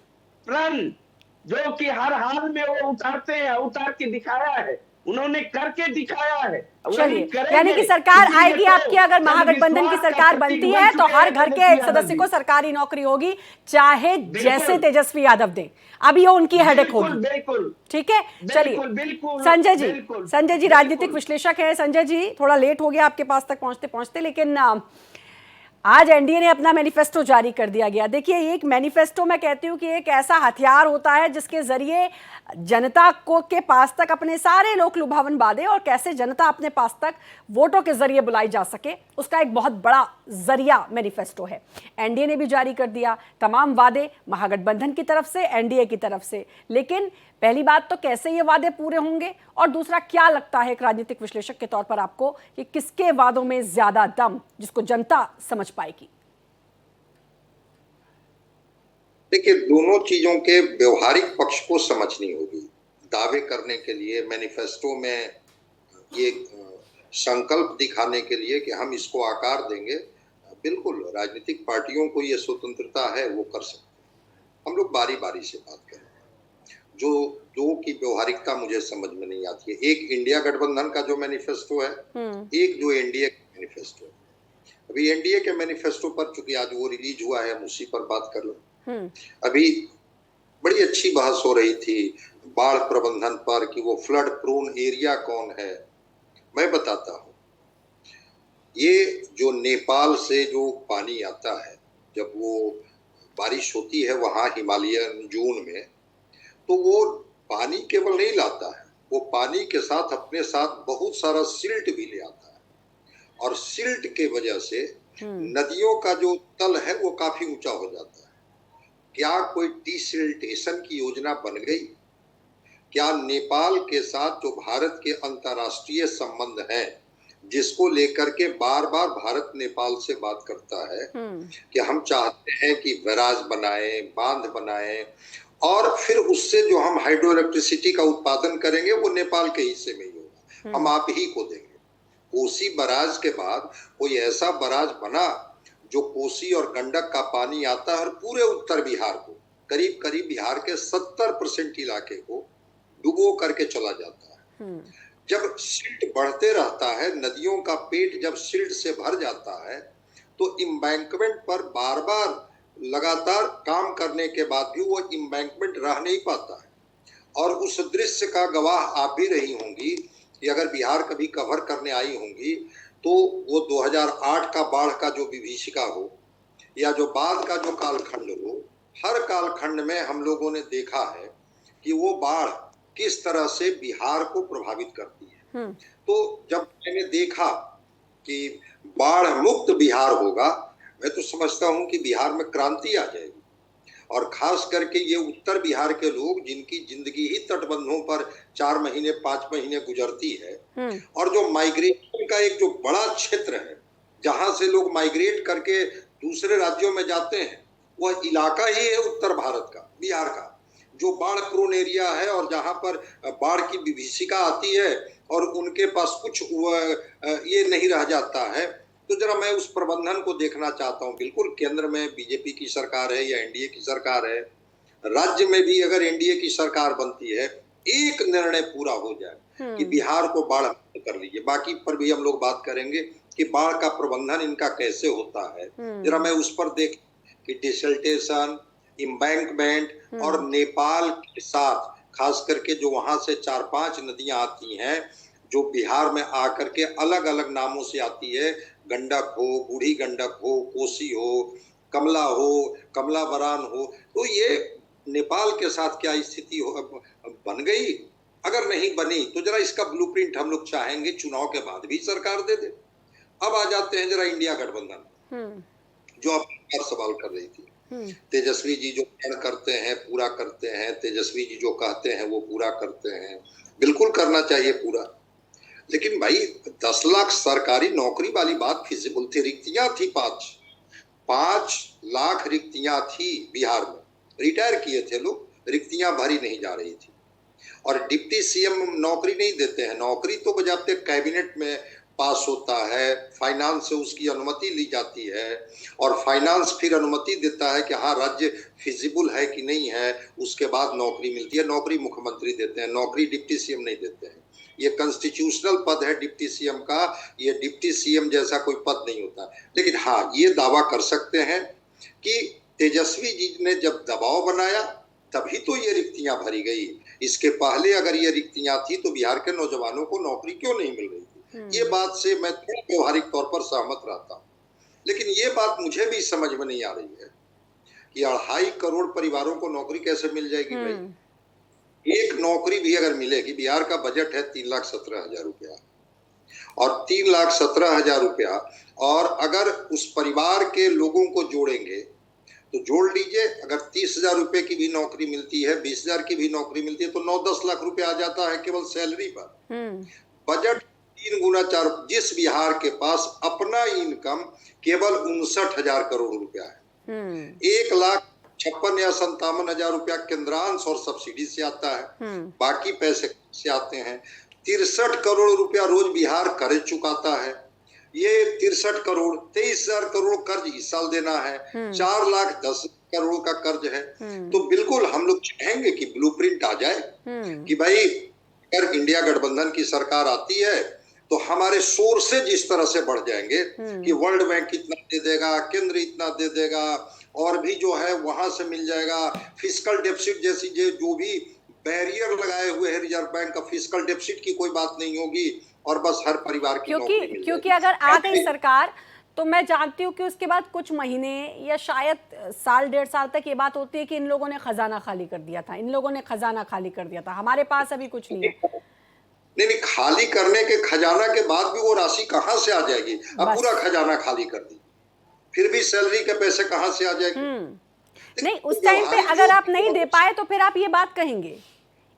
प्रण जो कि हर हाल में वो उतारते हैं, उतार के दिखाया है, उन्होंने करके दिखाया है।
चलिए, यानी कि सरकार आएगी आपकी, अगर महागठबंधन की सरकार बनती है तो हर घर के एक सदस्य को सरकारी नौकरी होगी, चाहे जैसे तेजस्वी यादव दें। अभी वो उनकी हेडेक होगी।
बिल्कुल,
ठीक है, चलिए संजय जी राजनीतिक विश्लेषक है। संजय जी, थोड़ा लेट हो गया आपके पास तक पहुंचते पहुंचते, लेकिन आज एनडीए ने अपना मैनिफेस्टो जारी कर दिया गया। देखिए, एक मैनिफेस्टो मैं कहती हूँ कि एक ऐसा हथियार होता है जिसके जरिए जनता को के पास तक अपने सारे लोक लुभावन वादे और कैसे जनता अपने पास तक वोटों के जरिए बुलाई जा सके, उसका एक बहुत बड़ा जरिया मैनिफेस्टो है। एनडीए ने भी जारी कर दिया तमाम वादे, महागठबंधन की तरफ से, एनडीए की तरफ से। लेकिन पहली बात तो कैसे ये वादे पूरे होंगे, और दूसरा क्या लगता है एक राजनीतिक विश्लेषक के तौर पर आपको कि किसके वादों में ज्यादा दम, जिसको जनता समझ पाएगी?
देखिए, दोनों चीजों के व्यवहारिक पक्ष को समझनी होगी। दावे करने के लिए, मैनिफेस्टो में ये संकल्प दिखाने के लिए कि हम इसको आकार देंगे, बिल्कुल राजनीतिक पार्टियों को ये स्वतंत्रता है, वो कर सकते हैं। हम लोग बारी बारी से बात करें। जो दो की व्यवहारिकता मुझे समझ में नहीं आती है। एक इंडिया गठबंधन का जो मैनिफेस्टो है, एक जो एनडीए का मैनिफेस्टो है। अभी एनडीए के मैनिफेस्टो पर, चूंकि आज वो रिलीज हुआ है, हम उसी पर बात कर लें। अभी बड़ी अच्छी बहस हो रही थी बाढ़ प्रबंधन पर कि वो फ्लड प्रोन एरिया कौन है। मैं बताता हूँ, ये जो नेपाल से जो पानी आता है, जब वो बारिश होती है वहां हिमालयन जोन में, तो वो पानी केवल नहीं लाता है, वो पानी के साथ अपने साथ बहुत सारा सिल्ट भी ले आता है, और सिल्ट के वजह से नदियों का जो तल है वो काफी ऊंचा हो जाता है। क्या कोई डिसिल्टेशन की योजना बन गई? क्या नेपाल के साथ जो भारत के अंतर्राष्ट्रीय संबंध हैं, जिसको लेकर के बार बार भारत नेपाल से बात करता है कि हम चाहते हैं कि बैराज बनाएं, बांध बनाएं, और फिर उससे जो हम हाइड्रो इलेक्ट्रिसिटी का उत्पादन करेंगे वो नेपाल के हिस्से में ही होगा, हम आप ही को देंगे। कोसी बराज के बाद कोई ऐसा बराज बना जो कोसी और गंडक का पानी आता है और पूरे उत्तर बिहार को, करीब करीब बिहार के 70% इलाके को डुबो करके चला जाता है। जब सिल्ट बढ़ते रहता है, नदियों का पेट जब सिल्ट से भर जाता है, तो इम्बैंकमेंट पर बार बार लगातार काम करने के बाद भी वो इम्बैंकमेंट रह नहीं पाता है। और उस दृश्य का गवाह आप भी रही होंगी कि अगर बिहार कभी कवर करने आई होंगी तो वो 2008 का बाढ़ का जो विभीषिका हो या जो बाद का जो कालखंड हो, हर कालखंड में हम लोगों ने देखा है कि वो बाढ़ किस तरह से बिहार को प्रभावित करती है। तो जब मैंने देखा कि बाढ़ मुक्त बिहार होगा, मैं तो समझता हूं कि बिहार में क्रांति आ जाएगी। और खास करके ये उत्तर बिहार के लोग जिनकी जिंदगी ही तटबंधों पर 4 महीने 5 महीने गुजरती है, और जो माइग्रेशन का एक जो बड़ा क्षेत्र है जहां से लोग माइग्रेट करके दूसरे राज्यों में जाते हैं, वह इलाका ही है उत्तर भारत का, बिहार का, जो बाढ़ प्रोन एरिया है और जहां पर बाढ़ की विभीषिका आती है और उनके पास कुछ ये नहीं रह जाता है। तो जरा मैं उस प्रबंधन को देखना चाहता हूं। बिल्कुल केंद्र में बीजेपी की सरकार है या एनडीए की सरकार है, राज्य में भी अगर एनडीए की सरकार बनती है, एक निर्णय पूरा हो जाए कि बिहार को बाढ़ मुक्त कर लीजिए। बाकी पर भी हम लोग बात करेंगे कि बाढ़ का प्रबंधन इनका कैसे होता है। जरा मैं उस पर देख कि डिसल्टेशन, इम्बैंकमेंट और नेपाल के साथ खास करके जो वहां से 4-5 नदियां आती हैं जो बिहार में आकर के अलग अलग नामों से आती है, गंडक हो, बूढ़ी गंडक हो, कोसी हो, कमला हो, कमला बरान हो, तो ये नेपाल के साथ क्या स्थिति हो बन गई? अगर नहीं बनी तो जरा इसका ब्लूप्रिंट हम लोग चाहेंगे चुनाव के बाद भी सरकार दे दे। अब आ जाते हैं जरा इंडिया गठबंधन, जो आप पर सवाल कर रही थी। तेजस्वी जी जो प्रण करते हैं पूरा करते हैं, तेजस्वी जी जो कहते हैं वो पूरा करते हैं, बिल्कुल करना चाहिए पूरा। लेकिन भाई 10 लाख सरकारी नौकरी वाली बात फिजिबल थी, रिक्तियां थी 5 लाख रिक्तियां थी बिहार में, रिटायर किए थे लोग, रिक्तियां भरी नहीं जा रही थी। और डिप्टी सीएम नौकरी नहीं देते हैं, नौकरी तो बजाते कैबिनेट में पास होता है, फाइनेंस से उसकी अनुमति ली जाती है और फाइनेंस फिर अनुमति देता है कि हाँ राज्य फिजिबल है कि नहीं है, उसके बाद नौकरी मिलती है। नौकरी मुख्यमंत्री देते हैं, नौकरी डिप्टी सीएम नहीं देते हैं। ये कॉन्स्टिट्यूशनल पद है डिप्टी सीएम का, ये डिप्टी सीएम जैसा कोई पद नहीं होता। लेकिन हाँ ये दावा कर सकते हैं कि तेजस्वी जी ने जब दबाव बनाया तभी तो ये रिक्तियां भरी गई। इसके पहले अगर ये रिक्तियां थी तो बिहार के नौजवानों को नौकरी क्यों नहीं मिल रही थी? ये बात से मैं थोड़ा व्यवहारिक तौर पर सहमत रहता हूँ, लेकिन ये बात मुझे भी समझ में नहीं आ रही है कि 2.5 करोड़ परिवारों को नौकरी कैसे मिल जाएगी भाई। एक नौकरी भी अगर मिलेगी, बिहार का बजट है 3,17,000 रुपया, और 3,17,000 रुपया, और अगर उस परिवार के लोगों को जोड़ेंगे तो जोड़ लीजिए, अगर 30,000 रुपए की भी नौकरी मिलती है, 20,000 की भी नौकरी मिलती है तो 9-10 लाख रुपए आ जाता है केवल सैलरी पर। बजट 3 गुना 4, जिस बिहार के पास अपना इनकम केवल 59,000 करोड़ रुपया है, 1,56,000 या 57,000 रुपया केंद्रांश और सब्सिडी से आता है, बाकी पैसे से आते हैं। 63 करोड़ रुपया रोज बिहार कर्ज चुकाता है। ये 63 करोड़ 23,000 करोड़ कर्ज इस साल देना है, 4,10,000 करोड़ का कर्ज है। तो बिल्कुल हम लोग चाहेंगे कि ब्लूप्रिंट आ जाए कि भाई अगर इंडिया गठबंधन की सरकार आती है तो हमारे सोर्सेज इस तरह से बढ़ जाएंगे कि वर्ल्ड बैंक इतना दे देगा, केंद्र इतना दे देगा, और भी जो है वहां से मिल जाएगा। फिस्कल डेफिसिट जैसी जो भी बैरियर लगाए हुए है रिजर्व बैंक का, फिस्कल डेफिसिट की कोई बात नहीं होगी, और बस हर परिवार की नौकरी मिल जाएगी।
क्योंकि अगर आ गई सरकार तो मैं जानती हूँ कि उसके बाद कुछ महीने या शायद साल 1.5 साल तक ये बात होती है कि इन लोगों ने खजाना खाली कर दिया था, इन लोगों ने खजाना खाली कर दिया था, हमारे पास अभी कुछ नहीं है।
नहीं, खाली करने के खजाना के बाद भी वो राशि कहाँ से आ जाएगी? अब पूरा खजाना खाली कर दी, फिर भी सैलरी के पैसे कहाँ से आ जाएंगे?
नहीं, उस टाइम पे अगर आप नहीं दे पाए तो फिर आप ये बात कहेंगे।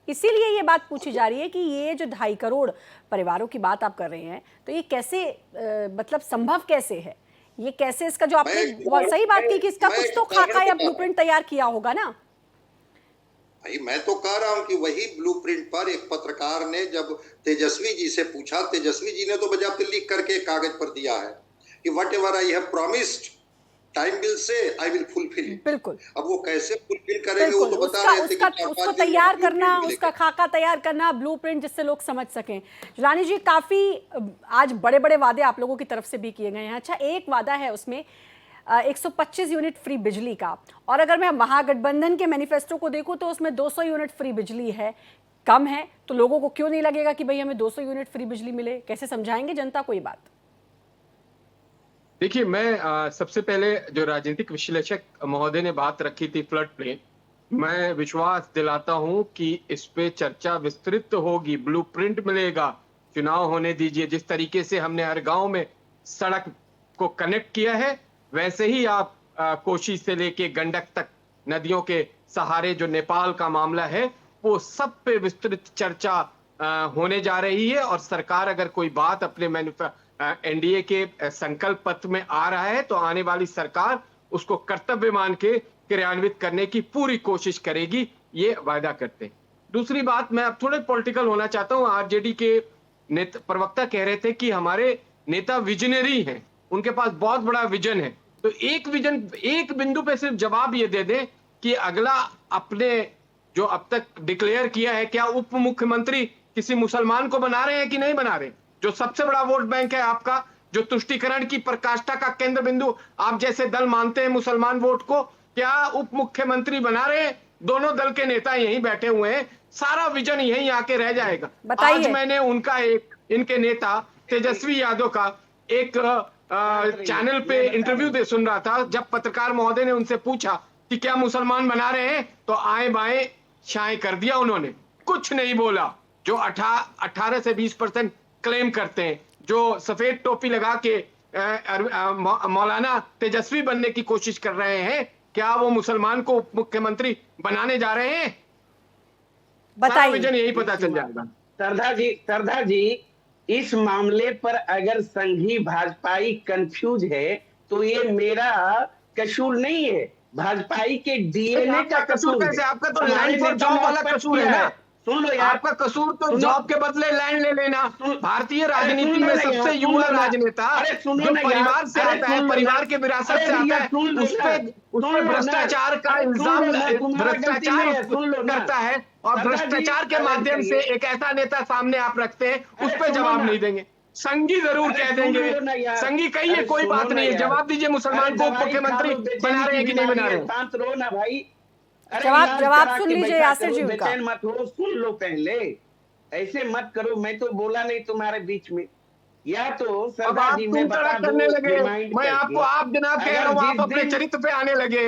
इसीलिए ये बात पूछी जा रही है कि ये जो 2.5 करोड़ परिवारों की बात आप कर रहे हैं तो ये कैसे मतलब संभव कैसे है? ये कैसे, इसका जो आपने बहुत सही बात की कि इसका कुछ तो खाका या ब्लूप्रिंट तैयार किया होगा ना।
भाई मैं तो कह रहा हूं कि वही ब्लूप्रिंट पर एक पत्रकार ने जब तेजस्वी जी से पूछा, तेजस्वी जी ने तो बजाते लिख करके कागज पर दिया है कि what ever I have promised time will say I will fulfil.
बिल्कुल।
अब वो कैसे फुलफिल करेंगे वो तो बता रहे थे कि
उसको तैयार करना, उसका खाका तैयार करना, ब्लूप्रिंट, जिससे लोग समझ सकें। रानी जी, काफी आज बड़े बड़े वादे आप लोगों की तरफ से भी किए गए हैं। अच्छा, एक वादा है उसमें 125 यूनिट फ्री बिजली का, और अगर मैं महागठबंधन के मैनिफेस्टो को देखूं तो उसमें 200 यूनिट फ्री बिजली है। कम है तो लोगों को क्यों नहीं लगेगा कि भाई हमें 200 यूनिट फ्री बिजली मिले? कैसे समझाएंगे जनता को ये बात?
देखिए, मैं सबसे पहले जो राजनीतिक विश्लेषक महोदय ने बात रखी थी फ्लड प्लेन, मैं विश्वास दिलाता हूं कि इस पे चर्चा विस्तृत होगी, ब्लूप्रिंट मिलेगा, चुनाव होने दीजिए। जिस तरीके से हमने हर गांव में सड़क को कनेक्ट किया है, वैसे ही आप कोशी से लेके गंडक तक नदियों के सहारे जो नेपाल का मामला है, वो सब पे विस्तृत चर्चा होने जा रही है। और सरकार अगर कोई बात अपने एनडीए के संकल्प पत्र में आ रहा है तो आने वाली सरकार उसको कर्तव्य मान के क्रियान्वित करने की पूरी कोशिश करेगी, ये वायदा करते हैं। दूसरी बात, मैं अब थोड़े पॉलिटिकल होना चाहता हूं। आरजेडी के प्रवक्ता कह रहे थे कि हमारे नेता विजनरी हैं, उनके पास बहुत बड़ा विजन है। तो एक बिंदु पे सिर्फ जवाब ये दे दें कि अगला अपने जो अब तक डिक्लेयर किया है, क्या उप मुख्यमंत्री किसी मुसलमान को बना रहे हैं कि नहीं बना रहे? जो सबसे बड़ा वोट बैंक है आपका, जो तुष्टीकरण की प्रकाष्ठा का केंद्र बिंदु आप जैसे दल मानते हैं मुसलमान वोट को, क्या उप मुख्यमंत्री बना रहे हैं? दोनों दल के नेता यहीं बैठे हुए हैं, सारा विजन यहीं आके रह जाएगा। आज मैंने उनका इनके नेता तेजस्वी यादव का एक चैनल पे इंटरव्यू सुन रहा था, जब पत्रकार महोदय ने उनसे पूछा कि क्या मुसलमान बना रहे हैं, तो आए बाएं शाएं कर दिया उन्होंने, कुछ नहीं बोला। जो 18 से 20% क्लेम करते हैं, जो सफेद टोपी लगा के मौलाना तेजस्वी बनने की कोशिश कर रहे हैं, क्या वो मुसलमान को उप मुख्यमंत्री बनाने जा रहे हैं?
बताइए।
विजन यही पता चल जाएगा।
सरदार जी, इस मामले पर अगर संघी भाजपाई कंफ्यूज है तो ये मेरा कसूर नहीं है, भाजपाई के डीएनए का कसूर है।
कैसे? आपका तो लैंड फॉर जॉब वाला कसूर है ना।
सुन लो यार,
आपका कसूर तो जॉब के बदले लैंड ले लेना। भारतीय राजनीति में सबसे युवा राजनेता जो परिवार से आता है, परिवार के विरासत से आता है, उस पे भ्रष्टाचार का इल्जाम भ्रष्टाचार करता है, और भ्रष्टाचार के माध्यम से एक ऐसा नेता सामने आप रखते हैं, उस पे जवाब नहीं देंगे। संघी जरूर कह देंगे, संघी कहिए, कोई बात नहीं है, जवाब दीजिए मुसलमान को उप मुख्यमंत्री बना रहे हैं कि नहीं बना रहे हैं?
शांत रहो ना भाई,
जवाब सुन लीजिए यासिर जी उनका।
बेचैन मत हो, सुन लो पहले, ऐसे मत करो। मैं तो बोला नहीं तुम्हारे बीच में, या तो
अब आप तुम तरह करने लगे। मैं आपको आप जनाब कह रहा हूँ, आप अपने चरित्र पे आने लगे।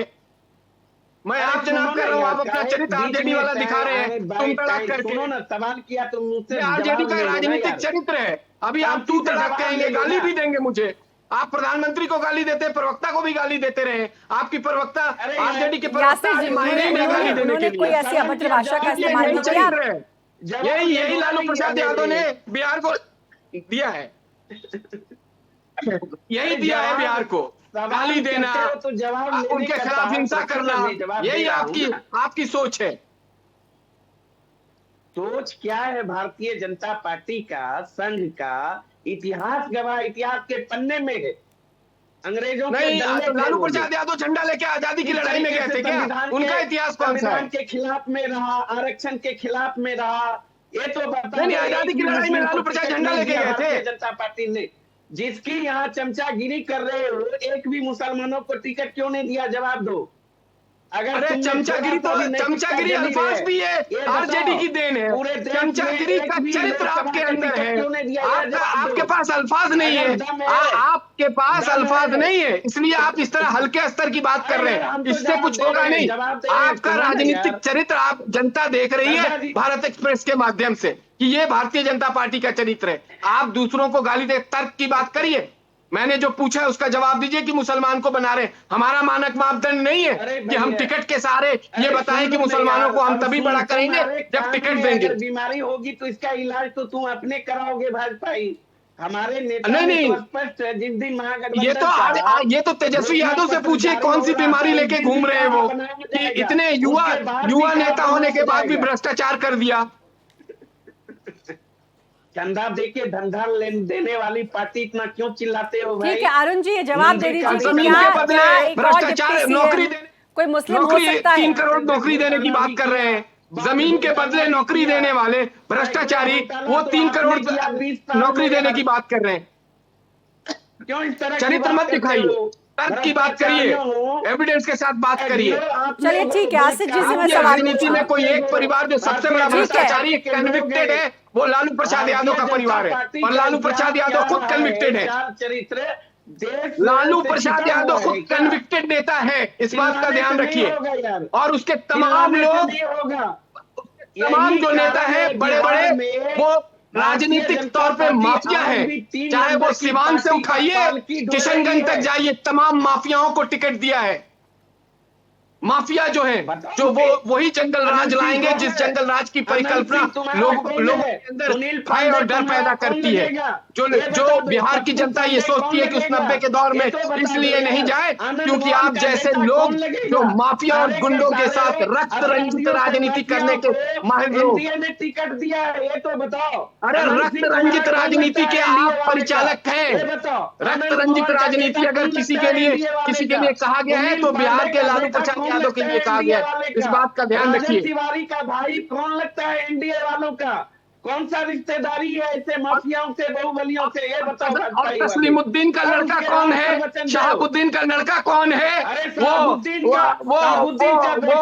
मैं आप जनाब कह रहा हूँ, आप अपना चरित्र आरजेडी वाला दिखा रहे हैं, तुम तड़ाक करके।
सुनो ना, सवाल किया तो मुझसे
आरजेडी का राजनीतिक चरित्र है। अभी आप तू तड़ाक कहेंगे, गाली भी देंगे मुझे। आप प्रधानमंत्री को गाली देते, प्रवक्ता को भी गाली देते रहे। आपकी प्रवक्ता आरजेडी के प्रवक्ता मायने में गाली देने के लिए
कोई ऐसी अभद्र भाषा का इस्तेमाल नहीं किया।
यही लालू प्रसाद यादव ने बिहार को दिया है, यही दिया है बिहार को, गाली देना, उनके खिलाफ हिंसा करना, यही आपकी सोच है।
सोच क्या है भारतीय जनता पार्टी का, संघ का? इतिहास गवाह, इतिहास के पन्ने में है। अंग्रेजों
नहीं, लालू प्रसाद यादव झंडा लेके आजादी की लड़ाई में गए थे क्या? उनका इतिहास कौन सा है?
के खिलाफ में रहा, आरक्षण के खिलाफ में रहा, ये तो बता।
नहीं, आजादी की लड़ाई में लालू प्रसाद झंडा लेके गए थे।
जनता पार्टी ने, जिसकी यहाँ चमचागिरी कर रहे हो, एक भी मुसलमानों को टिकट क्यों नहीं दिया? जवाब दो। अगर
चमचागिरी अल्फाज भी है, आरजेडी की देन है। चमचागिरी का चरित्र आपके अंदर है, आपके पास अल्फाज नहीं है, आपके पास अल्फाज नहीं है, इसलिए आप इस तरह हल्के स्तर की बात कर रहे हैं। इससे कुछ होगा नहीं। आपका राजनीतिक चरित्र आप जनता देख रही है भारत एक्सप्रेस के माध्यम से कि ये भारतीय जनता पार्टी का चरित्र है। आप दूसरों को गाली दे, तर्क की बात करिए। मैंने जो पूछा है उसका जवाब दीजिए कि मुसलमान को बना रहे। हमारा मानक मापदंड नहीं है कि हम टिकट के सहारे ये बताएं कि मुसलमानों को हम तभी बड़ा करेंगे जब टिकट देंगे।
बीमारी होगी तो इसका इलाज तो तुम अपने कराओगे भाजपाई। हमारे नेता
नहीं,
स्पष्ट है, जिस दिन महागठबंधन
ये तो तेजस्वी यादव से पूछिए कौन सी बीमारी लेके घूम रहे हैं वो, कि इतने युवा नेता होने के बाद भी भ्रष्टाचार कर दिया।
चंदा देके धंधा देने वाली पार्टी इतना क्यों चिल्लाते हो भाई?
ठीक है अरुण जी, ये जवाब दे दीजिए।
भ्रष्टाचार, नौकरी देने,
कोई मुस्लिम हो सकता है?
3 करोड़ नौकरी देने की बात कर रहे हैं। जमीन के बदले नौकरी देने वाले भ्रष्टाचारी, वो 3 करोड़ नौकरी देने की बात कर रहे हैं।
क्यों इस तरह
चरित्र मत दिखाइए, तर्क की बात करिए, एविडेंस के साथ बात करिए।
चलिए ठीक है, आसिफ जी से मैं सवाल
राजनीति में कोई एक परिवार जो सबसे बड़ा भ्रष्टाचारी कन्विक्टेड है वो लालू प्रसाद यादव का परिवार है, और लालू प्रसाद यादव खुद कन्विक्टेड है।
चरित्र
लालू प्रसाद यादव खुद कन्विक्टेड नेता है, इस बात का ध्यान रखिए। और उसके तमाम लोग, तमाम जो नेता है बड़े बड़े, वो राजनीतिक तौर पे माफिया है। चाहे वो सिवान से उठाइए, किशनगंज तक जाइए, तमाम माफियाओं को टिकट दिया है। माफिया जो है, जो वो वही जंगल राज लाएंगे जिस जंगल राज की परिकल्पना लोगों के अंदर भय और डर पैदा करती है। जो बिहार की जनता ये सोचती है कि उस 90 के दौर में इसलिए नहीं जाए क्योंकि आप जैसे लोग जो माफिया और गुंडों के साथ रक्त रंजित राजनीति करने के माहिर लोग,
टिकट दिया है, ये तो बताओ।
अरे रक्त रंजित राजनीति के आप परिचालक हैं। रक्त रंजित राजनीति अगर किसी के लिए कहा गया है तो बिहार के लालू प्रसाद यादव के लिए कहा गया है। इस बात का ध्यान रखिए।
तिवारी का भाई कौन लगता है एनडीए वालों का? कौन सा रिश्तेदारी है ऐसे माफियाओं से, बाहुबलियों से? ये बताओ।
और तस्लीमुद्दीन का लड़का कौन है? शहाबुद्दीन का लड़का कौन है? वो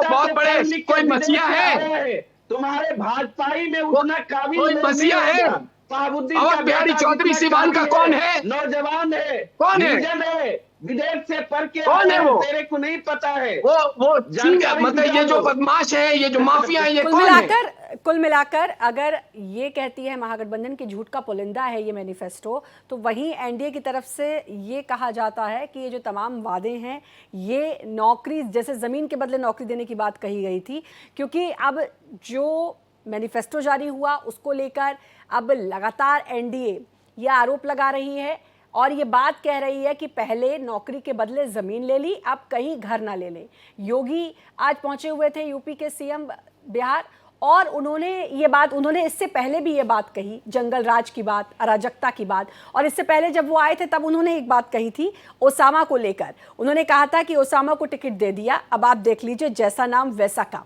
बहुत बड़े कोई मसीहा है?
तुम्हारे भाजपाई में उतना काबिल
कोई मसीहा है?
शहाबुद्दीन
अवध
का
बिहारी
बेटा
चौधरी
इतना
सिवान का
काबिल
कौन है?
नौजवान है,
कौन है?
लीडर है, विदेश से पढ़ के
कौन
आया
है वो?
तेरे को नहीं पता है?
वो
जानकारी
मतलब ये
जुटा
जो
लो।
बदमाश है, ये जो माफिया है, ये
कुल
कौन है?
कुल मिलाकर अगर ये कहती है महागठबंधन की झूठ का पुलिंदा है ये मैनिफेस्टो, तो वहीं एनडीए की तरफ से ये कहा जाता है कि ये जो तमाम वादे हैं ये नौकरी, जैसे ज़मीन के बदले नौकरी देने की बात कही गई थी, क्योंकि अब जो मैनिफेस्टो जारी हुआ उसको लेकर अब लगातार एनडीए ये आरोप लगा रही है और ये बात कह रही है कि पहले नौकरी के बदले ज़मीन ले ली, अब कहीं घर ना ले लें। योगी आज पहुंचे हुए थे यूपी के सीएम बिहार, और उन्होंने इससे पहले भी ये बात कही, जंगल राज की बात, अराजकता की बात, और इससे पहले जब वो आए थे तब उन्होंने एक बात कही थी ओसामा को लेकर। उन्होंने कहा था कि ओसामा को टिकट दे दिया, अब आप देख लीजिए जैसा नाम वैसा काम।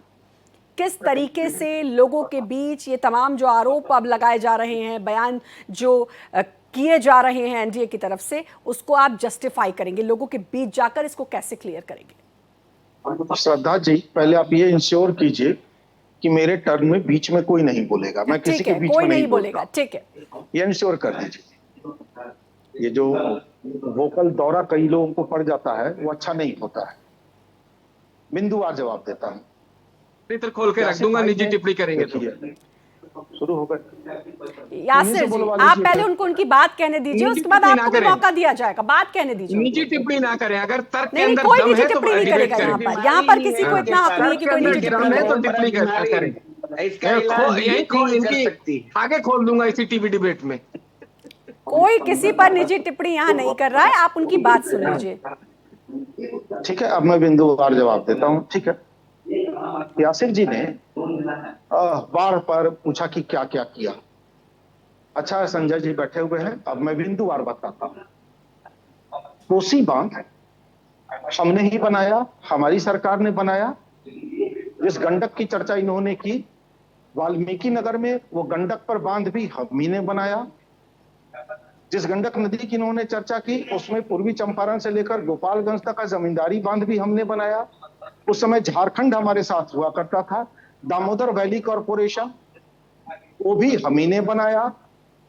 किस तरीके से लोगों के बीच ये तमाम जो आरोप अब लगाए जा रहे हैं, बयान जो किए जा रहे हैं एनडीए की तरफ से, उसको आप जस्टिफाई करेंगे, लोगों के बीच जाकर इसको कैसे क्लियर करेंगे?
श्रद्धा जी, पहले आप ये इंश्योर कीजिए कि मेरे टर्न में बीच में कोई नहीं बोलेगा, मैं किसी
ठीक
के
है,
बीच
कोई
में
नहीं
बोलेगा,
बोलेगा, ठीक है,
ये इंश्योर कर दीजिए। ये जो वोकल दौरा कई लोगों को पड़ जाता है वो अच्छा नहीं होता है। बिंदुवार जवाब देता हूँ।
ट्विटर खोल के रख दूंगा, निजी टिप्पणी करेंगे तो।
शुरू हो गए।
यासिर जी, आप पहले उनको उनकी बात कहने दीजिए, उसके बाद आपको भी मौका दिया जाएगा, बात कहने दीजिए।
निजी टिप्पणी ना करें, अगर तर्क के
नहीं,
अंदर
कोई
दम
निजी
है तो
टिप्पणी नहीं
डिबेट
करेगा यहाँ
करें।
पर। यहाँ पर किसी को इतना हक नहीं है कि कोई निजी टिप्पणी
है तो
करे।
टिप्पणी करें।
इसका इलाज
इनकी आगे खोल दूंगा इसी टीवी डिबेट में।
कोई किसी पर निजी टिप्पणी यहाँ नहीं कर रहा है, आप उनकी बात सुन लीजिए।
ठीक है, अब मैं बिंदुवार जवाब देता हूँ। ठीक है, यासिर जी ने बार पर पूछा कि क्या क्या किया। अच्छा है, संजय जी बैठे हुए हैं, अब मैं बिंदुवार बताता हूँ। कोसी बांध हमने ही बनाया, हमारी सरकार ने बनाया। जिस गंडक की चर्चा इन्होंने की वाल्मीकि नगर में, वो गंडक पर बांध भी हम ही ने बनाया। जिस गंडक नदी की इन्होंने चर्चा की उसमें पूर्वी चंपारण से लेकर गोपालगंज तक का जमींदारी बांध भी हमने बनाया। उस समय झारखंड हमारे साथ हुआ करता था। दामोदर वैली कॉरपोरेशन, वो भी हम ही ने बनाया।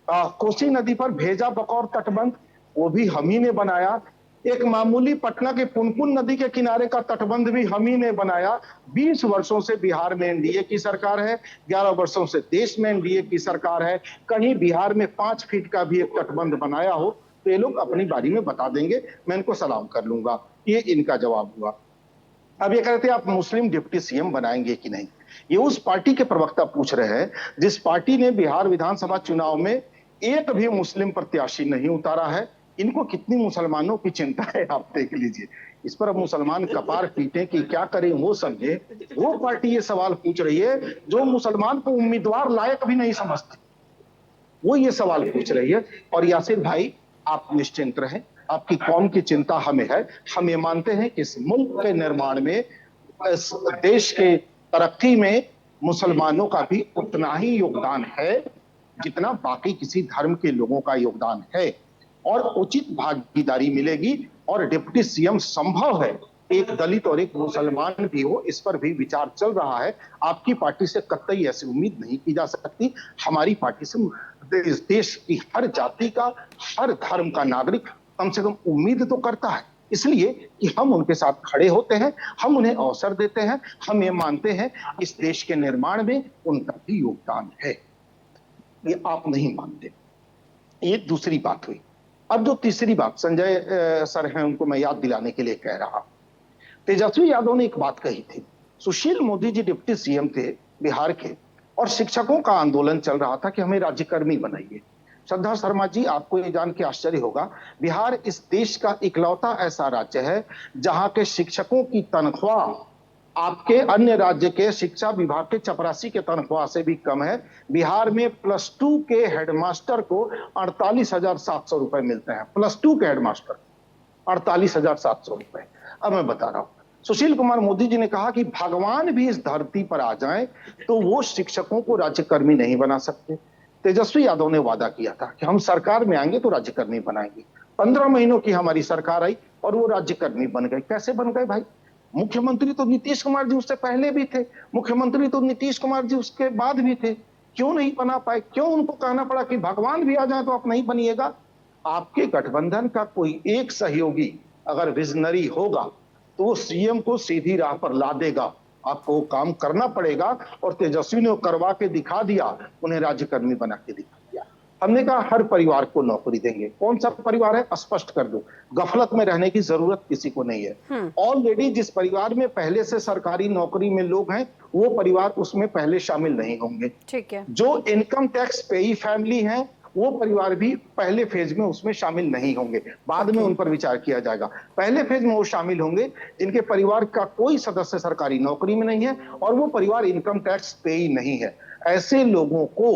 कोसी नदी पर भेजा बकौर तटबंध, वो भी हम ही ने बनाया। एक मामूली पटना के पुनपुन नदी के किनारे का तटबंध भी हम ही ने बनाया। 20 वर्षों से बिहार में एनडीए की सरकार है, 11 वर्षों से देश में एनडीए की सरकार है। कहीं बिहार में 5 फीट का भी एक तटबंध बनाया हो तो ये लोग अपनी बारी में बता देंगे, मैं इनको सलाम कर लूंगा। ये इनका जवाब हुआ। अब ये कहते हैं आप मुस्लिम डिप्टी सीएम बनाएंगे कि नहीं। ये उस पार्टी के प्रवक्ता पूछ रहे हैं जिस पार्टी ने बिहार विधानसभा चुनाव में एक भी मुस्लिम प्रत्याशी नहीं उतारा है। इनको कितनी मुसलमानों की चिंता है आप देख लीजिए। इस पर अब मुसलमान कपार पीटे कि क्या करें वो समझे। वो पार्टी ये सवाल पूछ रही है जो मुसलमान को उम्मीदवार लायक भी नहीं समझती, वो ये सवाल पूछ रही है। और यासिर भाई, आप निश्चिंत रहें, आपकी कौम की चिंता हमें है। हम ये मानते हैं कि इस मुल्क के निर्माण में, इस देश के तरक्की में मुसलमानों का भी उतना ही योगदान है जितना बाकी किसी धर्म के लोगों का योगदान है, और उचित भागीदारी मिलेगी। और डिप्टी सीएम संभव है एक दलित और एक मुसलमान भी हो, इस पर भी विचार चल रहा है। आपकी पार्टी से कतई ऐसी उम्मीद नहीं की जा सकती। हमारी पार्टी से इस देश की हर जाति का, हर धर्म का नागरिक कम से कम उम्मीद तो करता है, इसलिए कि हम उनके साथ खड़े होते हैं, हम उन्हें अवसर देते हैं। हम ये मानते हैं इस देश के निर्माण में उनका भी योगदान है। ये आप नहीं मानते। ये दूसरी बात हुई। अब जो तीसरी बात संजय सर हैं, उनको मैं याद दिलाने के लिए कह रहा। तेजस्वी यादव ने एक बात कही थी। सुशील मोदी जी डिप्टी सीएम थे बिहार के, और शिक्षकों का आंदोलन चल रहा था कि हमें राज्यकर्मी बनाइए। श्रद्धा शर्मा जी, आपको ये जान के आश्चर्य होगा, बिहार इस देश का इकलौता ऐसा राज्य है जहां के शिक्षकों की तनख्वाह आपके अन्य राज्य के शिक्षा विभाग के चपरासी के तनख्वाह से भी कम है। बिहार में +2 के हेडमास्टर को 48,700 रुपए मिलते हैं। +2 के हेडमास्टर 48,700 रुपए। अब मैं बता रहा हूं, सुशील कुमार मोदी जी ने कहा कि भगवान भी इस धरती पर आ जाए तो वो शिक्षकों को राज्यकर्मी नहीं बना सकते। तेजस्वी यादव ने वादा किया था कि हम सरकार में आएंगे तो राज्यकर्मी बनाएंगे। 15 महीनों की हमारी सरकार आई और वो राज्यकर्मी बन गए। कैसे बन गए भाई? मुख्यमंत्री तो नीतीश कुमार जी उससे पहले भी थे, मुख्यमंत्री तो नीतीश कुमार जी उसके बाद भी थे। क्यों नहीं बना पाए? क्यों उनको कहना पड़ा कि भगवान भी आ जाए तो आप नहीं बनिएगा? आपके गठबंधन का कोई एक सहयोगी अगर विजनरी होगा तो वो सीएम को सीधी राह पर ला देगा। आपको वो काम करना पड़ेगा, और तेजस्वी ने वो करवा के दिखा दिया, उन्हें राज्यकर्मी बना के दिखा दिया। हमने कहा हर परिवार को नौकरी देंगे। कौन सा परिवार है स्पष्ट कर दो, गफलत में रहने की जरूरत किसी को नहीं है। ऑलरेडी जिस परिवार में पहले से सरकारी नौकरी में लोग हैं वो परिवार उसमें पहले शामिल नहीं होंगे।
ठीक है।
जो इनकम टैक्स पेई फैमिली है वो परिवार भी पहले फेज में उसमें शामिल नहीं होंगे, बाद में उन पर विचार किया जाएगा। पहले फेज में वो शामिल होंगे जिनके परिवार का कोई सदस्य सरकारी नौकरी में नहीं है और वो परिवार इनकम टैक्स पेई नहीं है। ऐसे लोगों को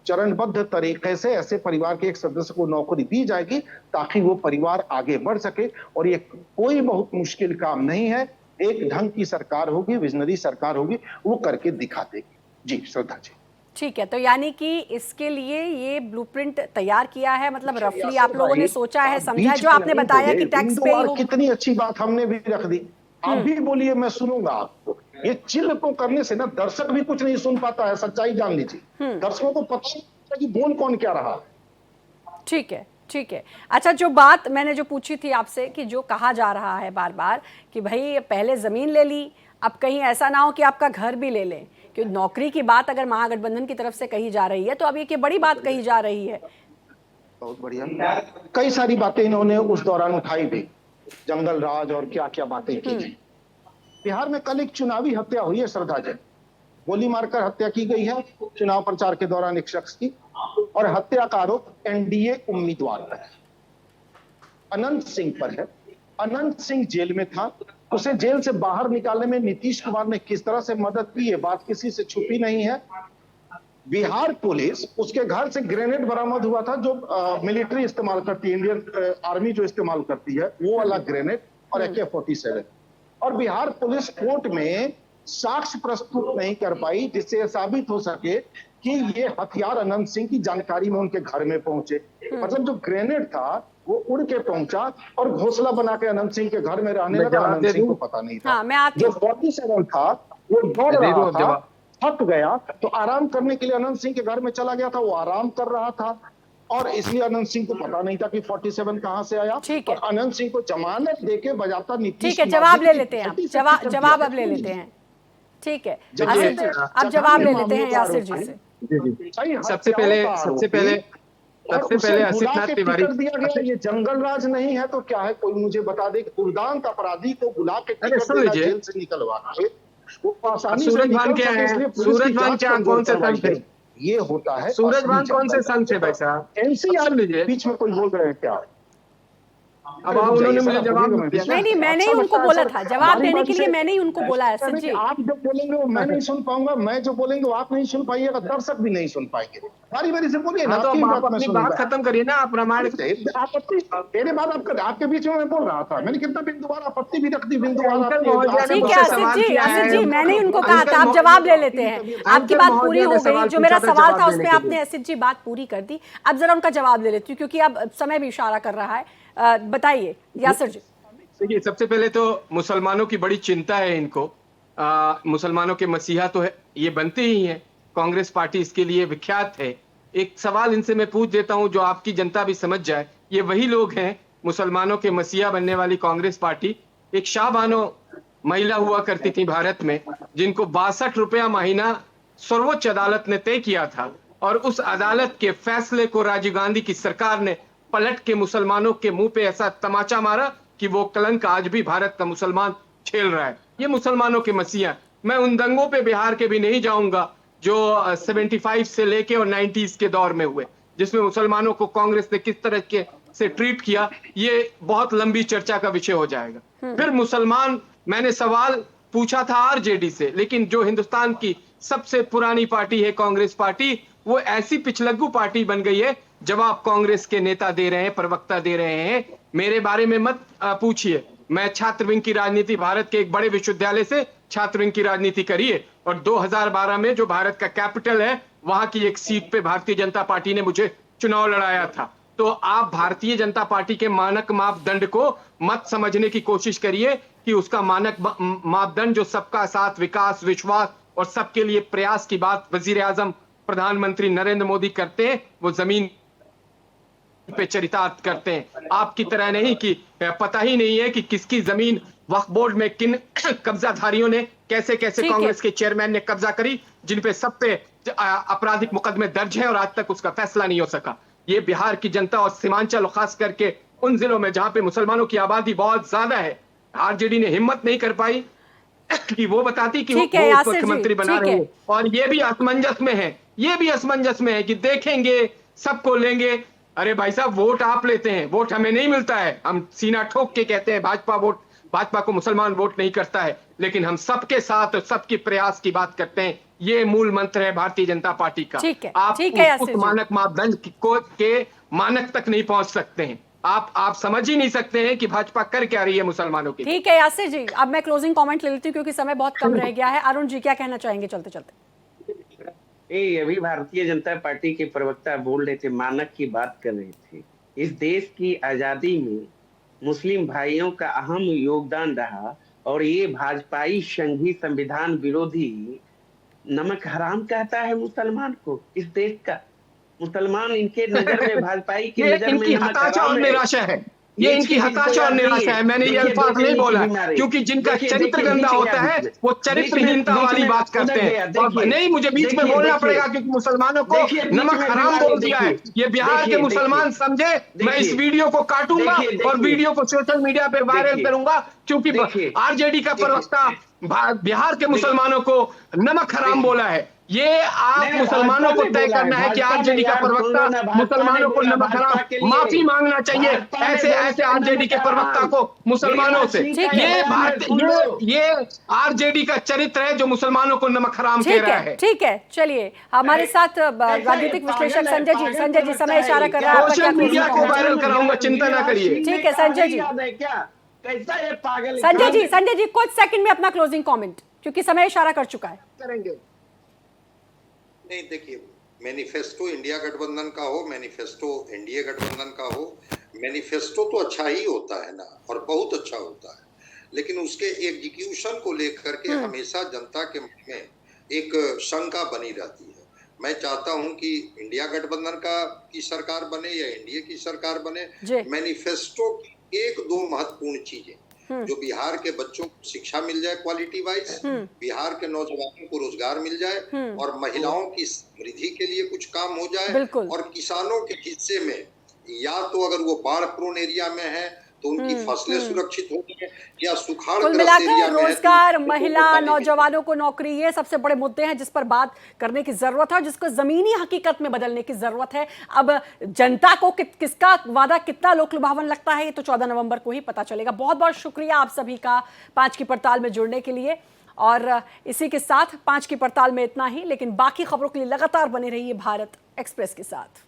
चरणबद्ध तरीके से ऐसे परिवार के एक सदस्य को नौकरी दी जाएगी ताकि वो परिवार आगे बढ़ सके। और ये कोई बहुत मुश्किल काम नहीं है, एक ढंग की सरकार होगी, विजनरी सरकार होगी, वो करके दिखा देगी। जी श्रद्धा जी।
ठीक है, तो यानी कि इसके लिए ये ब्लूप्रिंट तैयार किया है, मतलब रफली आप लोगों ने सोचा है, समझा है, जो आपने बताया कि टैक्स पे हो।
कितनी अच्छी बात हमने भी रख दी, आप भी बोलिए, मैं सुनूंगा आपको। ये चिल को करने से ना दर्शक भी कुछ नहीं सुन पाता है, सच्चाई जान लीजिए। दर्शकों को पता नहीं कि बोल कौन क्या रहा।
ठीक है, ठीक है। अच्छा, जो बात मैंने जो पूछी थी आपसे कि जो कहा जा रहा है बार बार कि भाई पहले जमीन ले ली, अब कहीं ऐसा ना हो कि आपका घर भी ले लें, कि नौकरी की बात अगर महागठबंधन की तरफ से कही जा रही है तो अब ये बड़ी बात कही जा रही है।
बहुत बढ़िया, कई सारी बातें इन्होंने उस दौरान उठाई भी, जंगल राज और क्या क्या बातें की थी। बिहार में कल एक चुनावी हत्या हुई है श्रद्धा जी, गोली मारकर हत्या की गई है चुनाव प्रचार के दौरान एक शख्स की, और हत्या का आरोप एनडीए उम्मीदवार पर है, अनंत सिंह पर है। अनंत सिंह जेल में था, उसे जेल से बाहर निकालने में नीतीश कुमार ने किस तरह से मदद की है बात किसी से छुपी नहीं है। बिहार पुलिस, उसके घर से ग्रेनेड बरामद हुआ था जो मिलिट्री इस्तेमाल करती है, इंडियन आर्मी जो इस्तेमाल करती है वो वाला ग्रेनेड, और AK-47। और बिहार पुलिस कोर्ट में साक्ष्य प्रस्तुत नहीं कर पाई जिससे यह साबित हो सके कि ये हथियार अनंत सिंह की जानकारी में उनके घर में पहुंचे। मतलब जो ग्रेनेड था वो उड़ के पहुंचा और घोंसला बना के अनंत सिंह के घर में रहने लगा, अनंत सिंह को पता नहीं था।
हाँ, मैं आती
जो 47 था वो दौड़ रहा था, थक गया तो आराम करने के लिए अनंत सिंह के घर में चला गया था, वो आराम कर रहा था और इसलिए अनंत सिंह को पता नहीं था कि 47 कहां से आया।
ठीक है।
और अनंत सिंह को जमानत देके बजाता नीतीश।
ठीक है, जवाब ले लेते हैं आप, जवाब अब ले लेते हैं। ठीक है, अब जवाब ले लेते हैं यासिर जी से।
सबसे पहले आसिफनाथ तिवारी,
ये जंगल राज नहीं है तो क्या है? कोई मुझे बता दे, दुर्दांत अपराधी को बुला के जेल से निकलवा वो आसानी से
सूरजभान क्या है? सूरजभान क्या, कौन से संघ थे?
ये होता है।
सूरजभान कौन से संघ से भाई साहब?
एनसीआर बीच में कोई बोल रहे हैं क्या?
अब उन्होंने मुझे जवाब दिया।
नहीं, मैंने ही उनको बोला था जवाब देने के लिए, मैंने ही उनको बोला है सर जी।
आप जो बोलेंगे वो मैं नहीं सुन पाऊंगा, मैं जो बोलेंगे वो आप नहीं सुन पाइएगा, दर्शक भी नहीं सुन पाएंगे। बारी बारी से बोलिए ना,
तो आप अपनी बात खत्म करिए ना, आप रामायण
आपत्ति मेरे बाद आपके बीच में मैं बोल रहा था, मैंने कितना बिंदुवार आपत्ति भी रख दी, बिंदुवार।
ठीक है आसिफ जी, मैंने ही उनको कहा था, आप जवाब ले लेते हैं। आपकी बात पूरी हो गई, जो मेरा सवाल था उसमें आपने आसिफ जी बात पूरी कर दी। अब जरा उनका जवाब ले लेती हूँ क्योंकि अब समय भी इशारा कर रहा है। बताइए यासिर जी।
देखिए, सबसे पहले तो मुसलमानों की बड़ी चिंता है इनको। मुसलमानों के मसीहा तो है, ये बनते ही हैं, कांग्रेस पार्टी इसके लिए विख्यात है। एक सवाल इनसे मैं पूछ देता हूं जो आपकी जनता भी समझ जाए, ये वही लोग हैं मुसलमानों के मसीहा बनने वाली कांग्रेस पार्टी। एक शाहबानो महिला हुआ करती थी भारत में, जिनको 62 रुपया महीना सर्वोच्च अदालत ने तय किया था, और उस अदालत के फैसले को राजीव गांधी की सरकार ने पलट के मुसलमानों के मुंह पे ऐसा तमाचा मारा कि वो कलंक आज भी भारत का मुसलमान झेल रहा है। ये मुसलमानों के मसीहा। मैं उन दंगों पे बिहार के भी नहीं जाऊंगा जो 75 से लेके और 90s के दौर में हुए, जिसमें मुसलमानों को कांग्रेस ने किस तरह के से ट्रीट किया, ये बहुत लंबी चर्चा का विषय हो जाएगा। फिर मुसलमान, मैंने सवाल पूछा था आरजेडी से, लेकिन जो हिंदुस्तान की सबसे पुरानी पार्टी है कांग्रेस पार्टी, वो ऐसी पिछलग्गू पार्टी बन गई है। जवाब कांग्रेस के नेता दे रहे हैं, प्रवक्ता दे रहे हैं, मेरे बारे में मत पूछिए। मैं छात्र विंग की राजनीति, भारत के एक बड़े विश्वविद्यालय से छात्र विंग की राजनीति करिए, और 2012 में जो भारत का कैपिटल है वहां की एक सीट पे भारतीय जनता पार्टी ने मुझे चुनाव लड़ाया था। तो आप भारतीय जनता पार्टी के मानक मापदंड को मत समझने की कोशिश करिए कि उसका मानक मापदंड जो सबका साथ, विकास, विश्वास और सबके लिए प्रयास की बात वजीर आजम प्रधानमंत्री नरेंद्र मोदी करते हैं वो जमीन पे चरितार्थ करते हैं। आपकी तरह नहीं कि पता ही नहीं है कि किसकी जमीन वक्फ बोर्ड में किन कब्जाधारियों ने कैसे कैसे
ठीक है।
कांग्रेस के चेयरमैन ने कब्जा करी, जिन पे सब पे आपराधिक मुकदमे दर्ज हैं और आज तक उसका फैसला नहीं हो सका। ये बिहार की जनता और सीमांचल, खास करके उन जिलों में जहां पे मुसलमानों की आबादी बहुत ज्यादा है, आरजेडी ने हिम्मत नहीं कर पाई कि वो बताती कि वो
ठीक है, यासिर जी,
मुख्यमंत्री बना
ठीक
रहे
है।
हैं। और ये भी असमंजस में है, ये भी असमंजस में है कि देखेंगे सबको लेंगे। अरे भाई साहब, वोट आप लेते हैं, वोट हमें नहीं मिलता है। हम सीना ठोक के कहते हैं भाजपा को मुसलमान वोट नहीं करता है, लेकिन हम सबके साथ सबके प्रयास की बात करते हैं। ये मूल मंत्र है भारतीय जनता पार्टी का।
ठीक है,
आप
ठीक है,
उस
यासिर जी।
मानक मापदंड के मानक तक नहीं पहुंच सकते हैं। आप समझ ही नहीं सकते हैं कि भाजपा कर क्या रही है मुसलमानों के लिए।
ठीक है यासिर जी, अब मैं क्लोजिंग कमेंट ले लेती हूँ क्योंकि समय बहुत कम रह गया है। अरुण जी क्या कहना चाहेंगे चलते चलते?
अभी भारतीय जनता पार्टी के प्रवक्ता बोल रहे थे, मानक की बात कर रहे थे। इस देश की आजादी में मुस्लिम भाइयों का अहम योगदान रहा और ये भाजपाई संघी संविधान विरोधी नमक हराम कहता है मुसलमान को। इस देश का मुसलमान इनके नजर में, भाजपाई की
ये
नजर में
इनकी
नमक
हताशा और
हराम है।
निराशा है। ये इनकी हताशा और निराशा है। मैंने ये अल्फाज नहीं बोला, क्योंकि जिनका चरित्र गंदा होता है वो चरित्रहीनता वाली बात करते हैं। और नहीं, मुझे बीच में बोलना पड़ेगा क्योंकि मुसलमानों को नमक हराम बोल दिया है। ये बिहार के मुसलमान समझे। मैं इस वीडियो को काटूंगा और वीडियो को सोशल मीडिया पे वायरल करूंगा, क्योंकि आरजेडी का प्रवक्ता बिहार के मुसलमानों को नमक हराम बोला है। ये आप मुसलमानों को तय करना है कि आरजेडी का प्रवक्ता मुसलमानों को नमक हराम, माफी मांगना चाहिए ऐसे आरजेडी के प्रवक्ता को मुसलमानों से। ये आरजेडी का चरित्र है जो मुसलमानों को नमक हराम कह रहा है।
ठीक है, चलिए हमारे साथ राजनीतिक विश्लेषक संजय जी समय इशारा कर रहा है। आपका क्या
सोशल मीडिया को
closing
वायरल कराऊंगा, चिंता ना करिए।
ठीक है संजय जी।
कैसा ये पागल
संजय जी कुछ सेकंड में अपना क्लोजिंग कमेंट, क्योंकि समय इशारा कर चुका है।
करेंगे
नहीं, देखिए, मैनिफेस्टो इंडिया गठबंधन का हो, मैनिफेस्टो एनडीए गठबंधन का हो, मैनिफेस्टो तो अच्छा ही होता है ना, और बहुत अच्छा होता है, लेकिन उसके एग्जीक्यूशन को लेकर के हमेशा जनता के मन में एक शंका बनी रहती है। मैं चाहता हूं कि इंडिया गठबंधन की सरकार बने या एनडीए की सरकार बने, मैनिफेस्टो की एक दो महत्वपूर्ण चीजें, जो बिहार के बच्चों को शिक्षा मिल जाए क्वालिटी वाइज, बिहार के नौजवानों को रोजगार मिल जाए, और महिलाओं की समृद्धि के लिए कुछ काम हो जाए, और किसानों के हिस्से में या तो अगर वो बाढ़ प्रोन एरिया में है तो उनकी फसलें सुरक्षित हो जाए, या सुखाड़
कुल मिलाकर रोजगार, महिला, नौजवानों को नौकरी, ये सबसे बड़े मुद्दे हैं जिस पर बात करने की जरूरत है और जिसको जमीनी हकीकत में बदलने की जरूरत है। अब जनता को किसका वादा कितना लोक लुभावन लगता है ये तो 14 नवंबर को ही पता चलेगा। बहुत बहुत शुक्रिया आप सभी का 5 की पड़ताल में जुड़ने के लिए। और इसी के साथ 5 की पड़ताल में इतना ही, लेकिन बाकी खबरों के लिए लगातार बने रहिए भारत एक्सप्रेस के साथ।